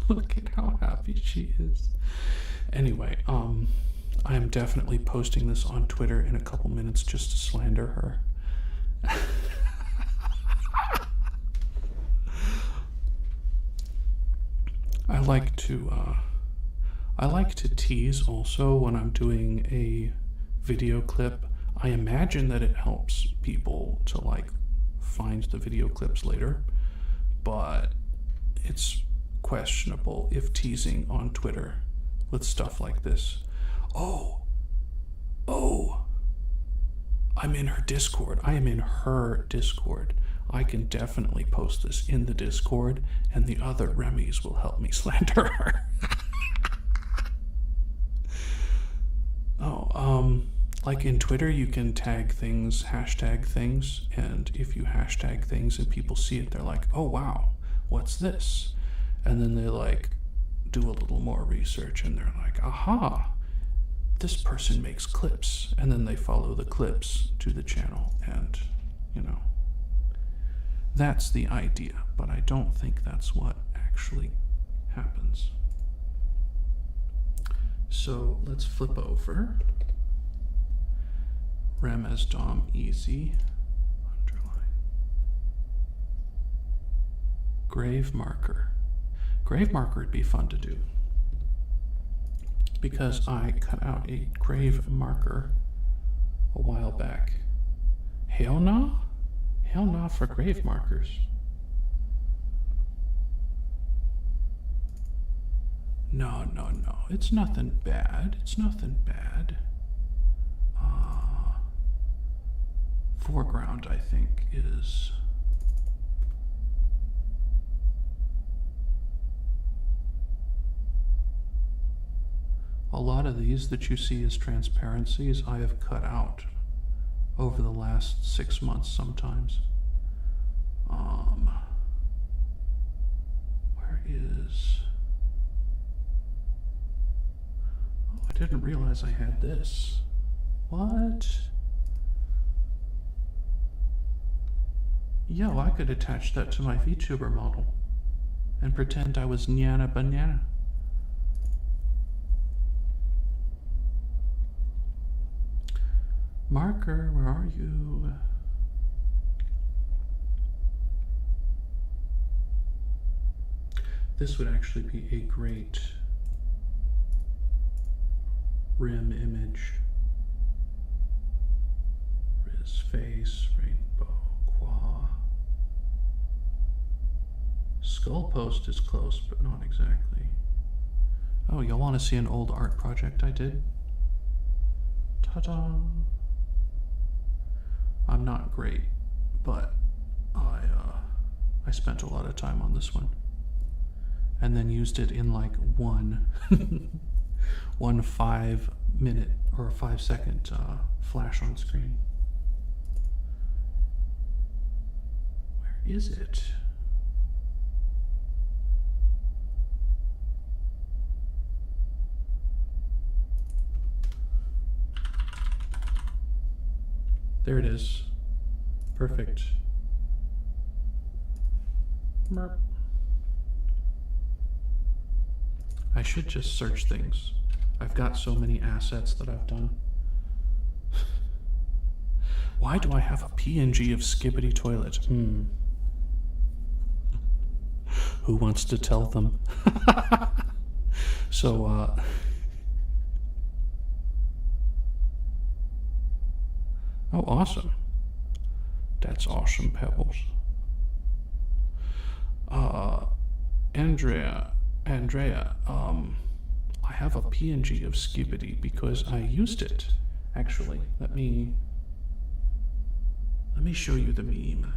Look at how happy she is. Anyway, I am definitely posting this on Twitter in a couple minutes just to slander her. I like to tease also when I'm doing a video clip. I imagine that it helps people to like find the video clips later, but it's questionable if teasing on Twitter with stuff like this. Oh, I'm in her Discord. I am in her Discord. I can definitely post this in the Discord, and the other Remis will help me slander her. Like in Twitter, you can tag things, hashtag things, and if you hashtag things and people see it, they're like, oh wow, what's this? And then they like do a little more research and they're like, aha, this person makes clips. And then they follow the clips to the channel, and you know, that's the idea, but I don't think that's what actually happens. So let's flip over. Rem as Dom, easy. Underline. Grave marker. Grave marker would be fun to do, because I cut out a grave marker a while back. Hell no? Hell no for grave markers. No, no, no. It's nothing bad. It's nothing bad. Foreground, I think, is... A lot of these that you see as transparencies, I have cut out over the last 6 months sometimes. Where is... Oh, I didn't realize I had this. What? Yo, I could attach that to my VTuber model and pretend I was Nyana Banana. Marker, where are you? This would actually be a great rim image. Riz face, rainbow, qua. Skull post is close, but not exactly. Oh, y'all want to see an old art project I did? Ta-da! I'm not great, but I spent a lot of time on this one, and then used it in like one 5-minute or 5-second flash on screen. Where is it? There it is. Perfect. Merp. I should just search things. I've got so many assets that I've done. Why do I have a PNG of Skibbity Toilet? Who wants to tell them? So, oh, awesome. That's awesome, Pebbles. Andrea, I have a PNG of Skibbity because I used it. Actually, let me show you the meme.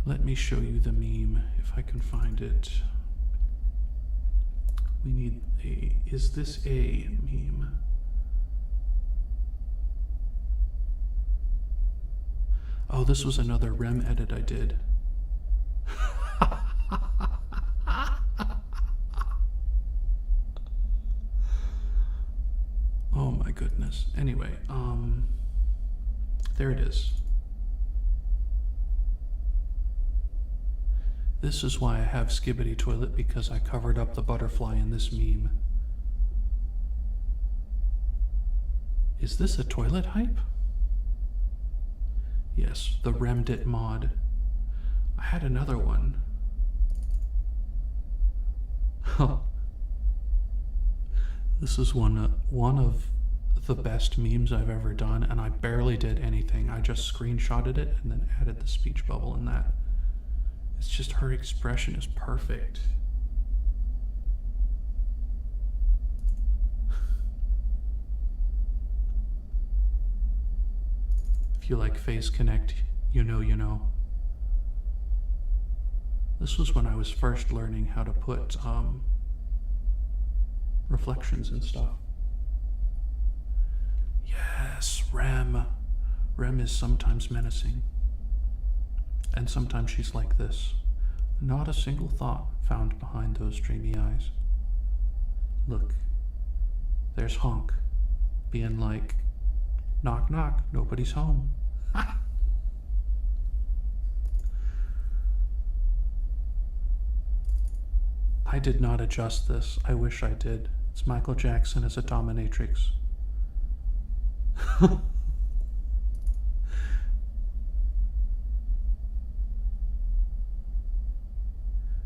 Let me show you the meme if I can find it. We need a, is this a meme? Oh, this was another rem edit I did. Oh my goodness. Anyway, there it is. This is why I have Skibbity Toilet, because I covered up the butterfly in this meme. Is this a toilet hype? Yes, the Remdit mod. I had another one. This is one of the best memes I've ever done, and I barely did anything. I just screenshotted it and then added the speech bubble in that. It's just, her expression is perfect. If you like Face Connect, you know you know. This was when I was first learning how to put reflections and stuff. Yes, Rem. Rem is sometimes menacing. And sometimes she's like this. Not a single thought found behind those dreamy eyes. Look, there's Honk, being like, knock knock, nobody's home. I did not adjust this. I wish I did. It's Michael Jackson as a dominatrix.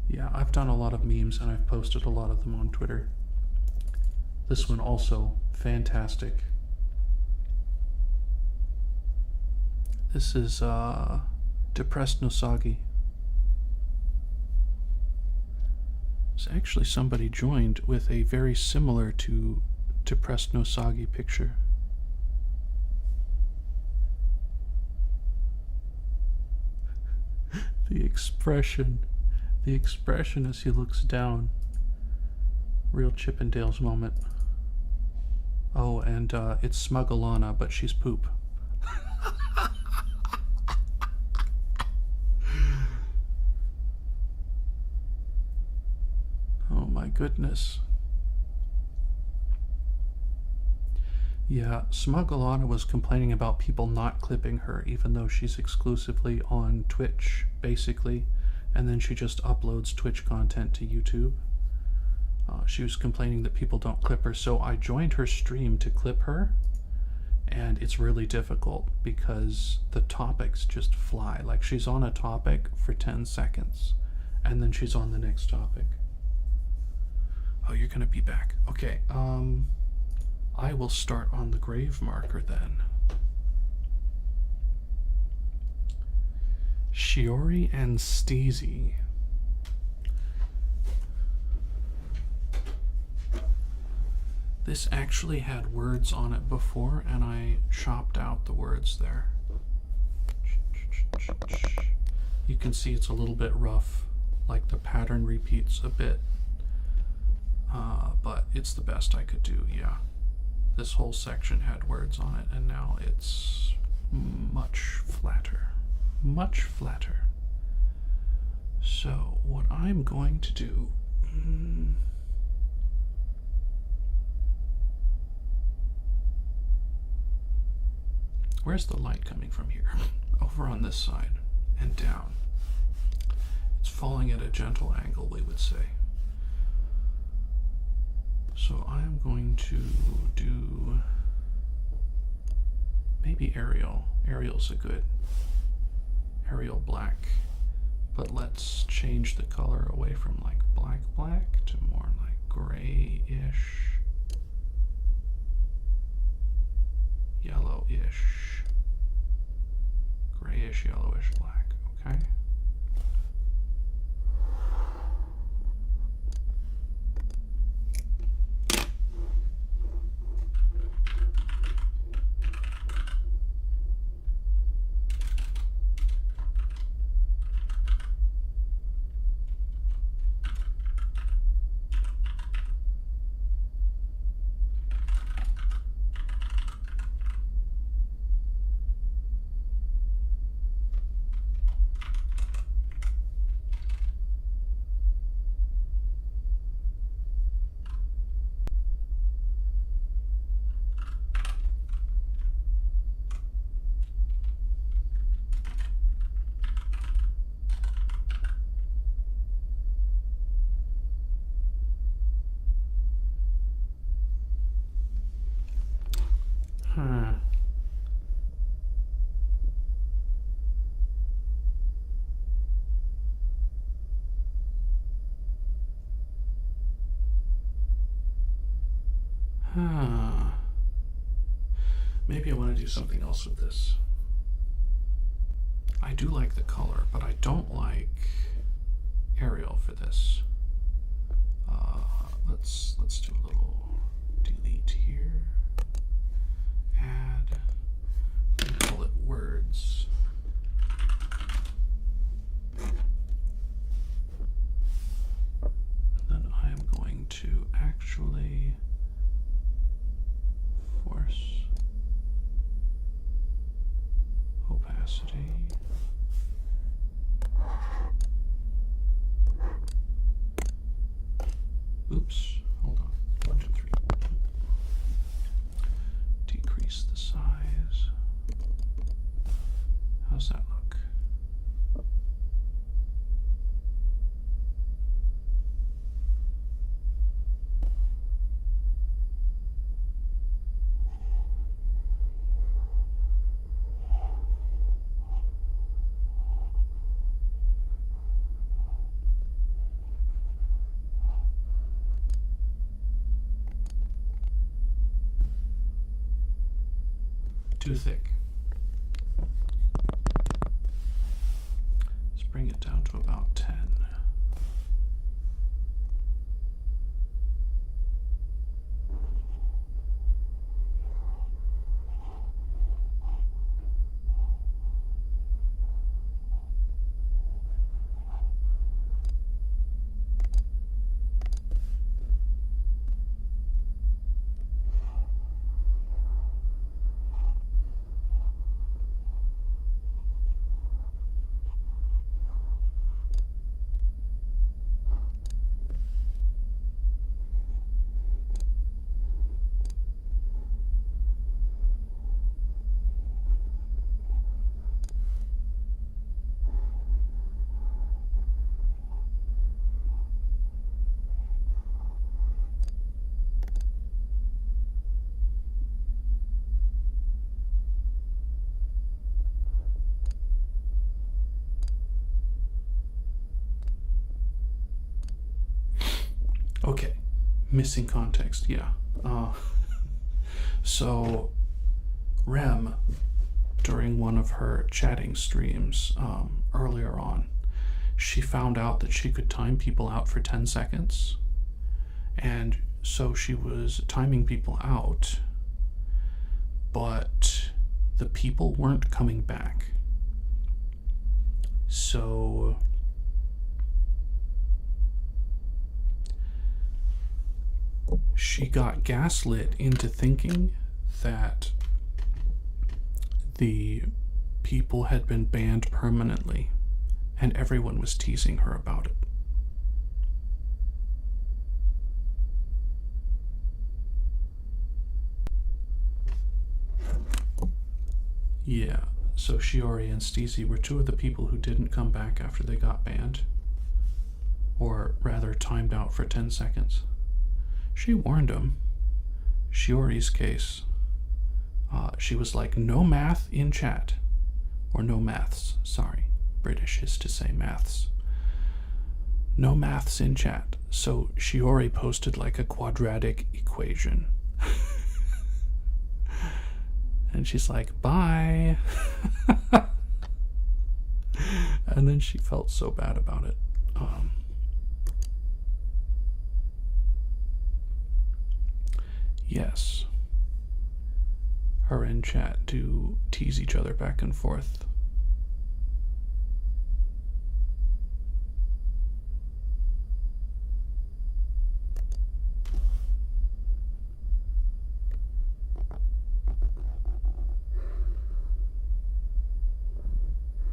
Yeah, I've done a lot of memes and I've posted a lot of them on Twitter. This one also fantastic. This is Depressed Nosagi. There's actually somebody joined with a very similar to Depressed Nosagi picture. The expression as he looks down. Real Chippendales moment. Oh, and it's Smuggalana, but she's poop. Oh my goodness. Yeah, Smuggalana was complaining about people not clipping her, even though she's exclusively on Twitch, basically, and then she just uploads Twitch content to YouTube. She was complaining that people don't clip her, so I joined her stream to clip her, and it's really difficult because the topics just fly. Like, she's on a topic for 10 seconds, and then she's on the next topic. Oh, you're gonna be back. Okay, I will start on the grave marker then. Shiori and Steezy. This actually had words on it before, and I chopped out the words there. You can see it's a little bit rough, like the pattern repeats a bit, but it's the best I could do, yeah. This whole section had words on it, and now it's much flatter. Much flatter. So, what I'm going to do... Where's the light coming from here? Over on this side and down. It's falling at a gentle angle, we would say. So I'm going to do maybe Arial. Arial's a good Arial black, but let's change the color away from like black to more like grayish, yellowish, grayish, yellowish black, okay? Maybe I want to do something else with this. I do like the color, but I don't like Arial for this. Let's do a little delete here. Add. And call it words. And then I am going to actually force opacity. Oops, hold on. 1, 2, 3. Decrease the size. How's that look? too thick. Let's bring it down to about 10. Okay, missing context, yeah. So, Rem, during one of her chatting streams earlier on, she found out that she could time people out for 10 seconds. And so she was timing people out, but the people weren't coming back. So she got gaslit into thinking that the people had been banned permanently, and everyone was teasing her about it. Yeah, so Shiori and Steezy were two of the people who didn't come back after they got banned, or rather timed out for 10 seconds. She warned him. Shiori's case, she was like, no math in chat. Or no maths, sorry. British is to say maths. No maths in chat. So Shiori posted like a quadratic equation. And she's like, bye. And then she felt so bad about it. Yes. Her and chat do tease each other back and forth.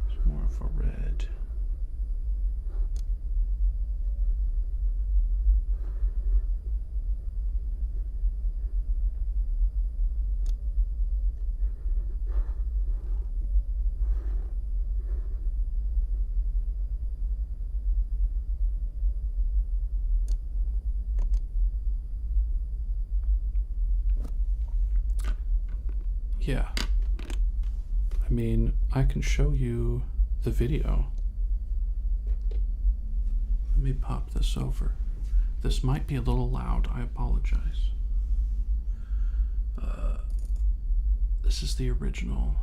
It's more of a red. Yeah. I mean, I can show you the video. Let me pop this over. This might be a little loud. I apologize. This is the original.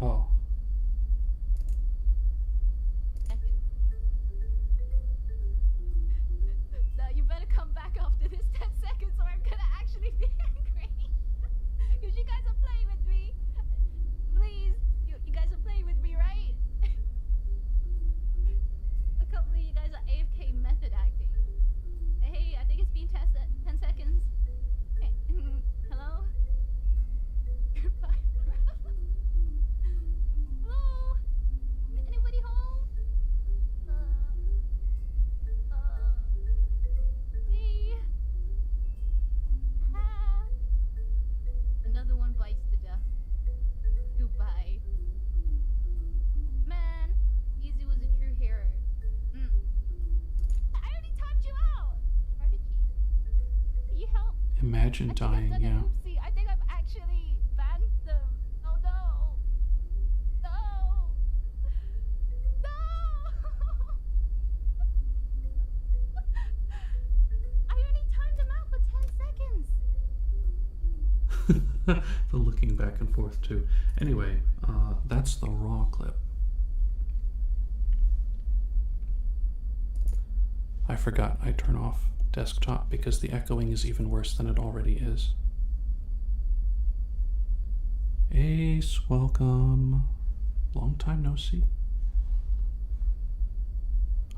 Oh. No, you better come back after this 10 seconds or I'm gonna actually be angry. Because you guys are playing with me. Please, you guys are playing with me, right? I can't believe you guys are AFK method acting. Hey, I think it's been 10 seconds. Hey, hello? Goodbye. Hello? Anybody home? Me? Another one bites the dust. imagine I think I've dying, done yeah. an oopsie. I think I've actually banned them. Oh no. No. No. I only timed him out for 10 seconds. The looking back and forth too. Anyway, that's the raw clip. I forgot I turn off desktop because the echoing is even worse than it already is. Ace, welcome. Long time no see.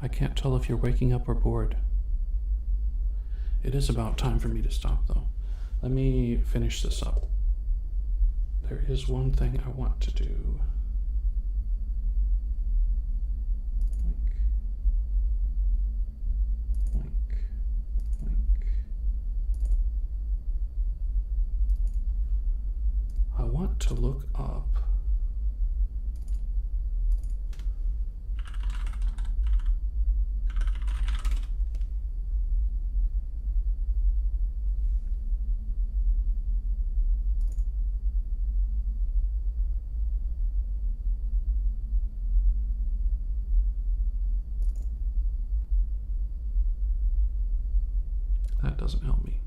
I can't tell if you're waking up or bored. It is about time for me to stop though. Let me finish this up. There is one thing I want to do. Wink, wink. I want to look up that doesn't help me.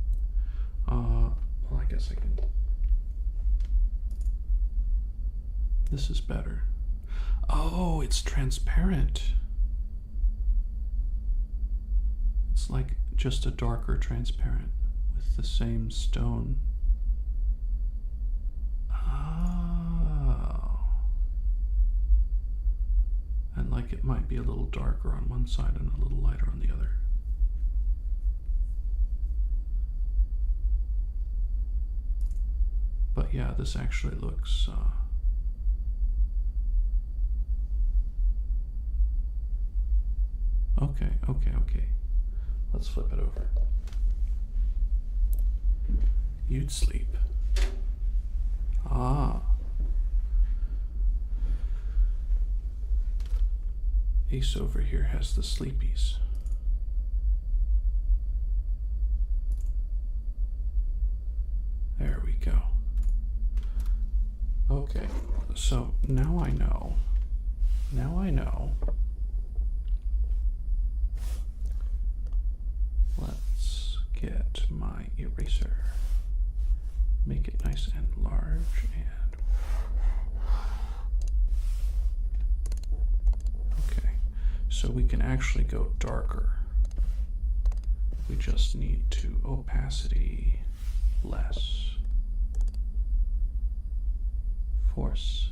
Well, I guess I can. This is better. Oh, it's transparent. It's like just a darker transparent with the same stone. Oh. And like it might be a little darker on one side and a little lighter on the other. But yeah, this actually looks okay. Let's flip it over. You'd sleep. Ah. Ace over here has the sleepies. There we go. Okay, so now I know. Let's get my eraser. Make it nice and large and okay. So we can actually go darker. We just need to opacity less. Force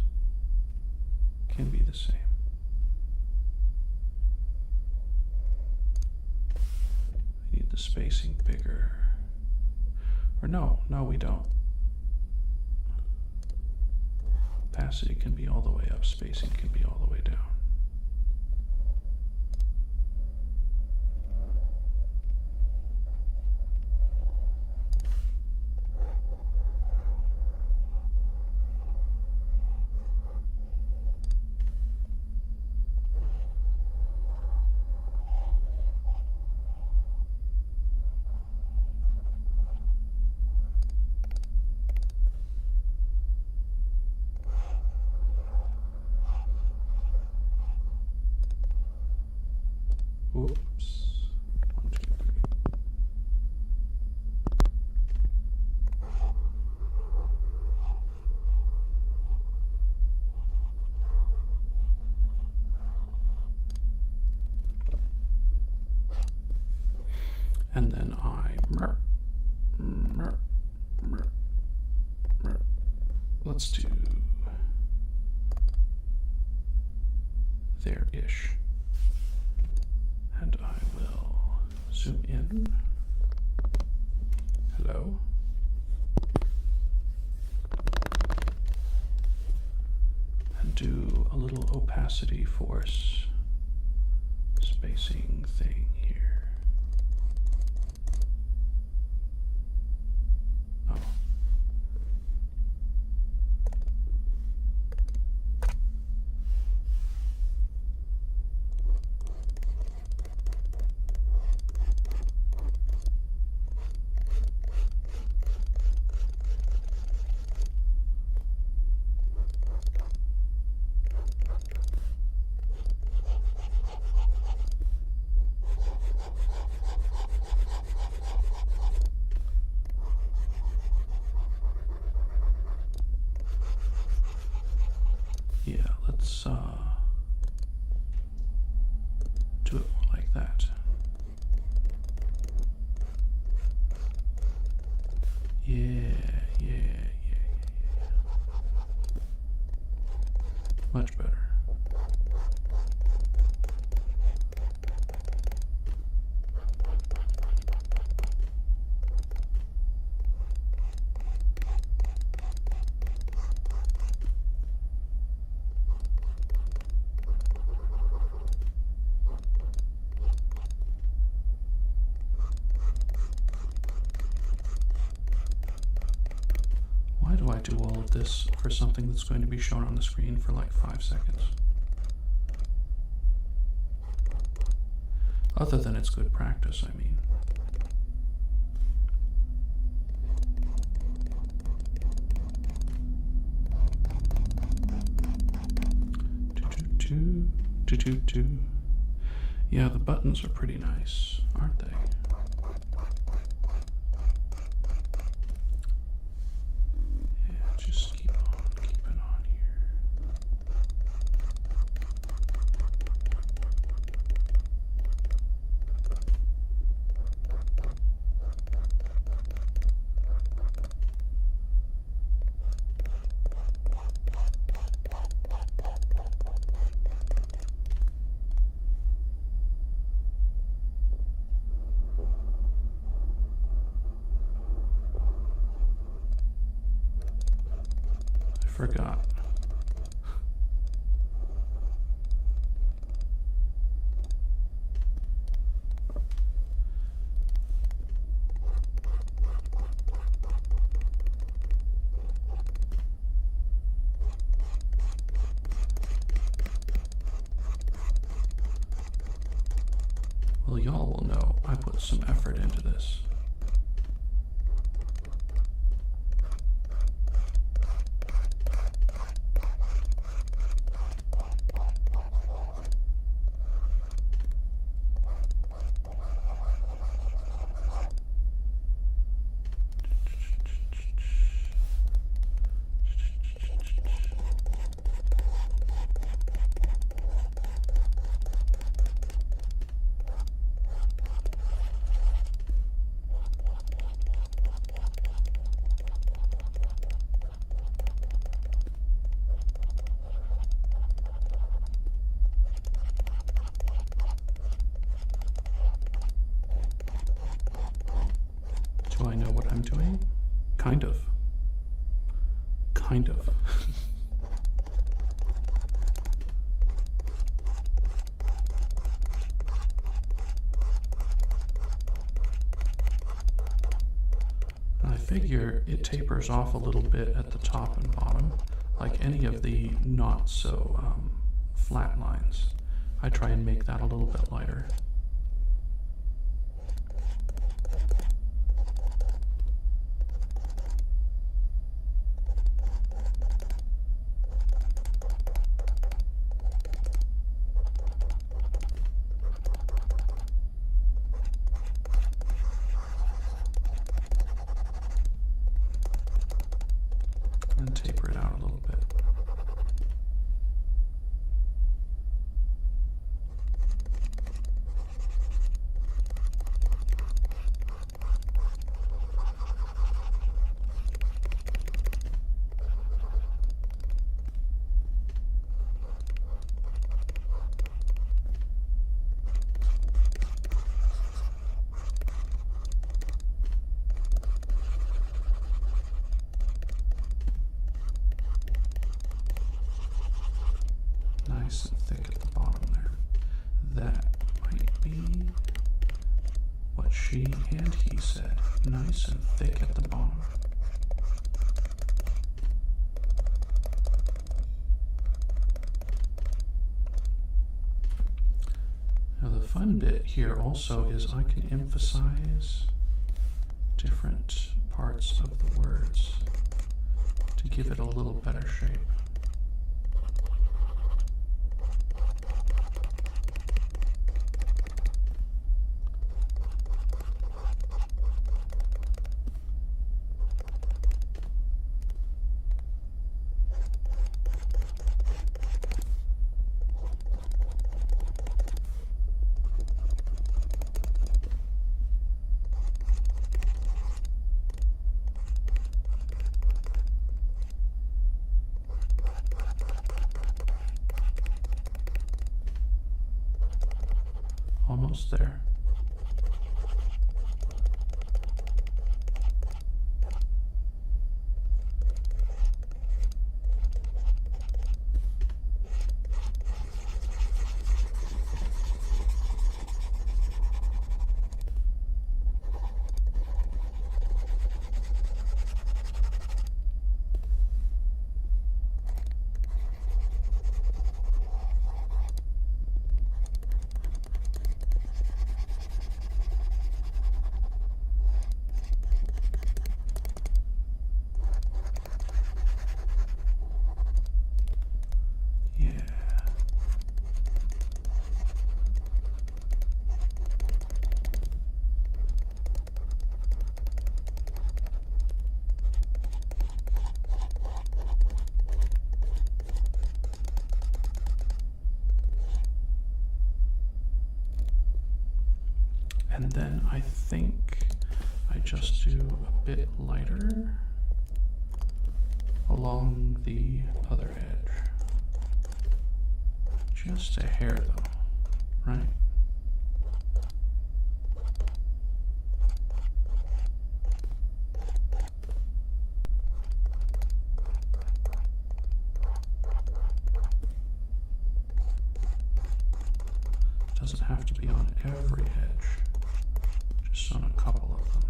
can be the same. We need the spacing bigger. Or no, we don't. Opacity can be all the way up, spacing can be all the way down. Oops. 1, 2, 3. And then I let's do there-ish. And I will zoom in. Hello. And do a little opacity force spacing thing here. Oh. Much better. Why do I do all of this for something that's going to be shown on the screen for like 5 seconds? Other than it's good practice, I mean. Do. Yeah, the buttons are pretty nice, aren't they? Yeah, just keep on keeping on here. Forgot. Well, y'all will know I put some effort into this. Do I know what I'm doing? Kind of. Kind of. I figure it tapers off a little bit at the top and bottom, like any of the not so flat lines. I try and make that a little bit lighter. And taper it out a little bit. Nice and thick at the bottom there. That might be what she and he said. Nice and thick at the bottom. Now the fun bit here also is I can emphasize different parts of the words to give it a little better shape. almost there. And then I think I just do a bit lighter along the other edge. Just a hair though, right? Doesn't have to be on every edge, just on a couple of them.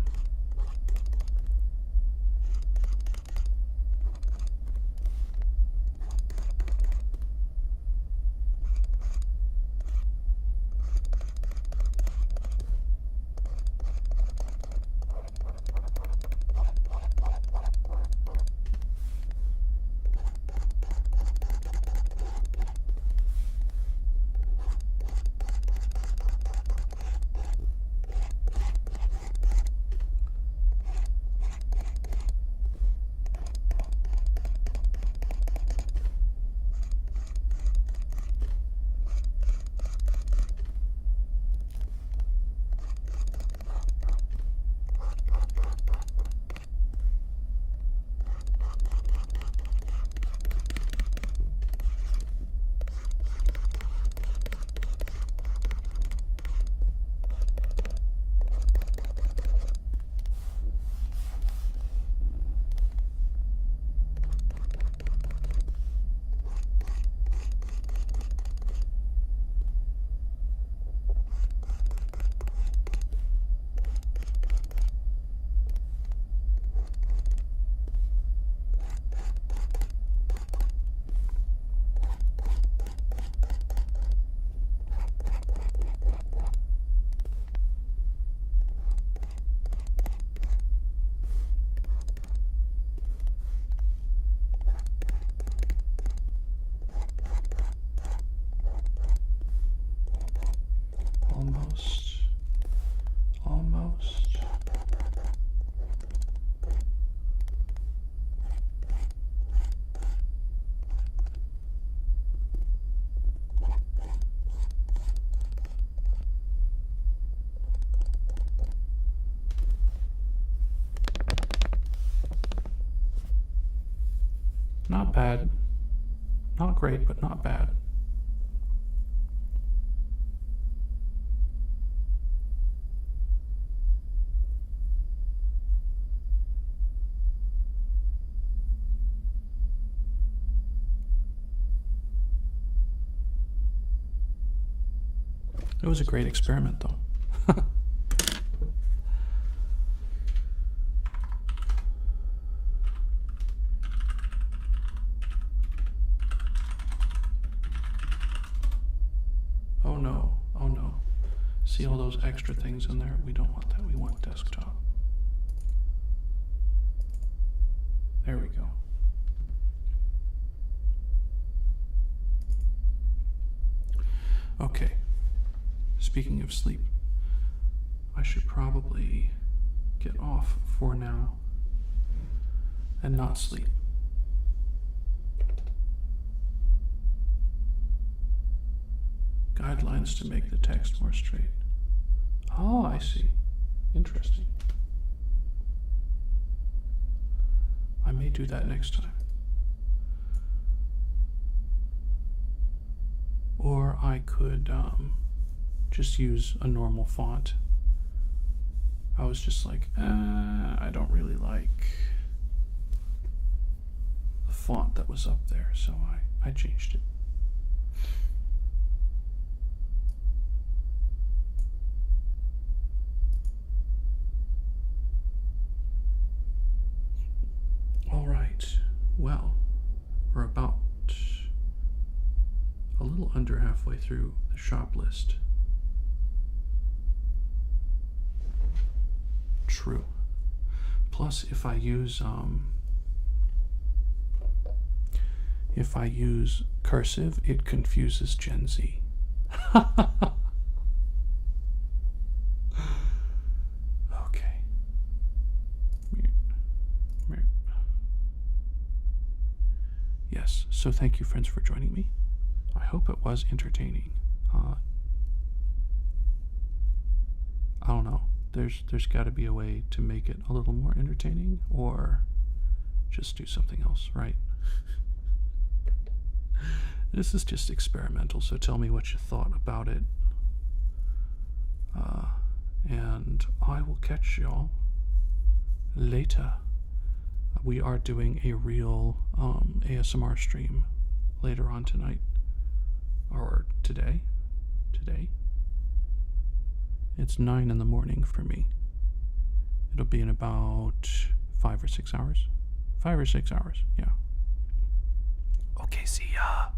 Almost. Not bad. Not great, but not bad. It was a great experiment, though. Oh no, oh no. See all those extra things in there? We don't want that. We want desktop. There we go. Okay. Speaking of sleep, I should probably get off for now and not sleep. Guidelines to make the text more straight. Oh, I see. Interesting. I may do that next time. Or I could just use a normal font. I was just like, I don't really like the font that was up there, so I changed it. All right, well, we're about a little under halfway through the shop list. True. Plus, if I use cursive, it confuses Gen Z. Okay. Yes, so thank you, friends, for joining me. I hope it was entertaining. I don't know. There's got to be a way to make it a little more entertaining, or just do something else, right? This is just experimental, so tell me what you thought about it. And I will catch y'all later. We are doing a real ASMR stream later on tonight. Or today. It's 9 in the morning for me. It'll be in about 5 or 6 hours. 5 or 6 hours, yeah. Okay, see ya.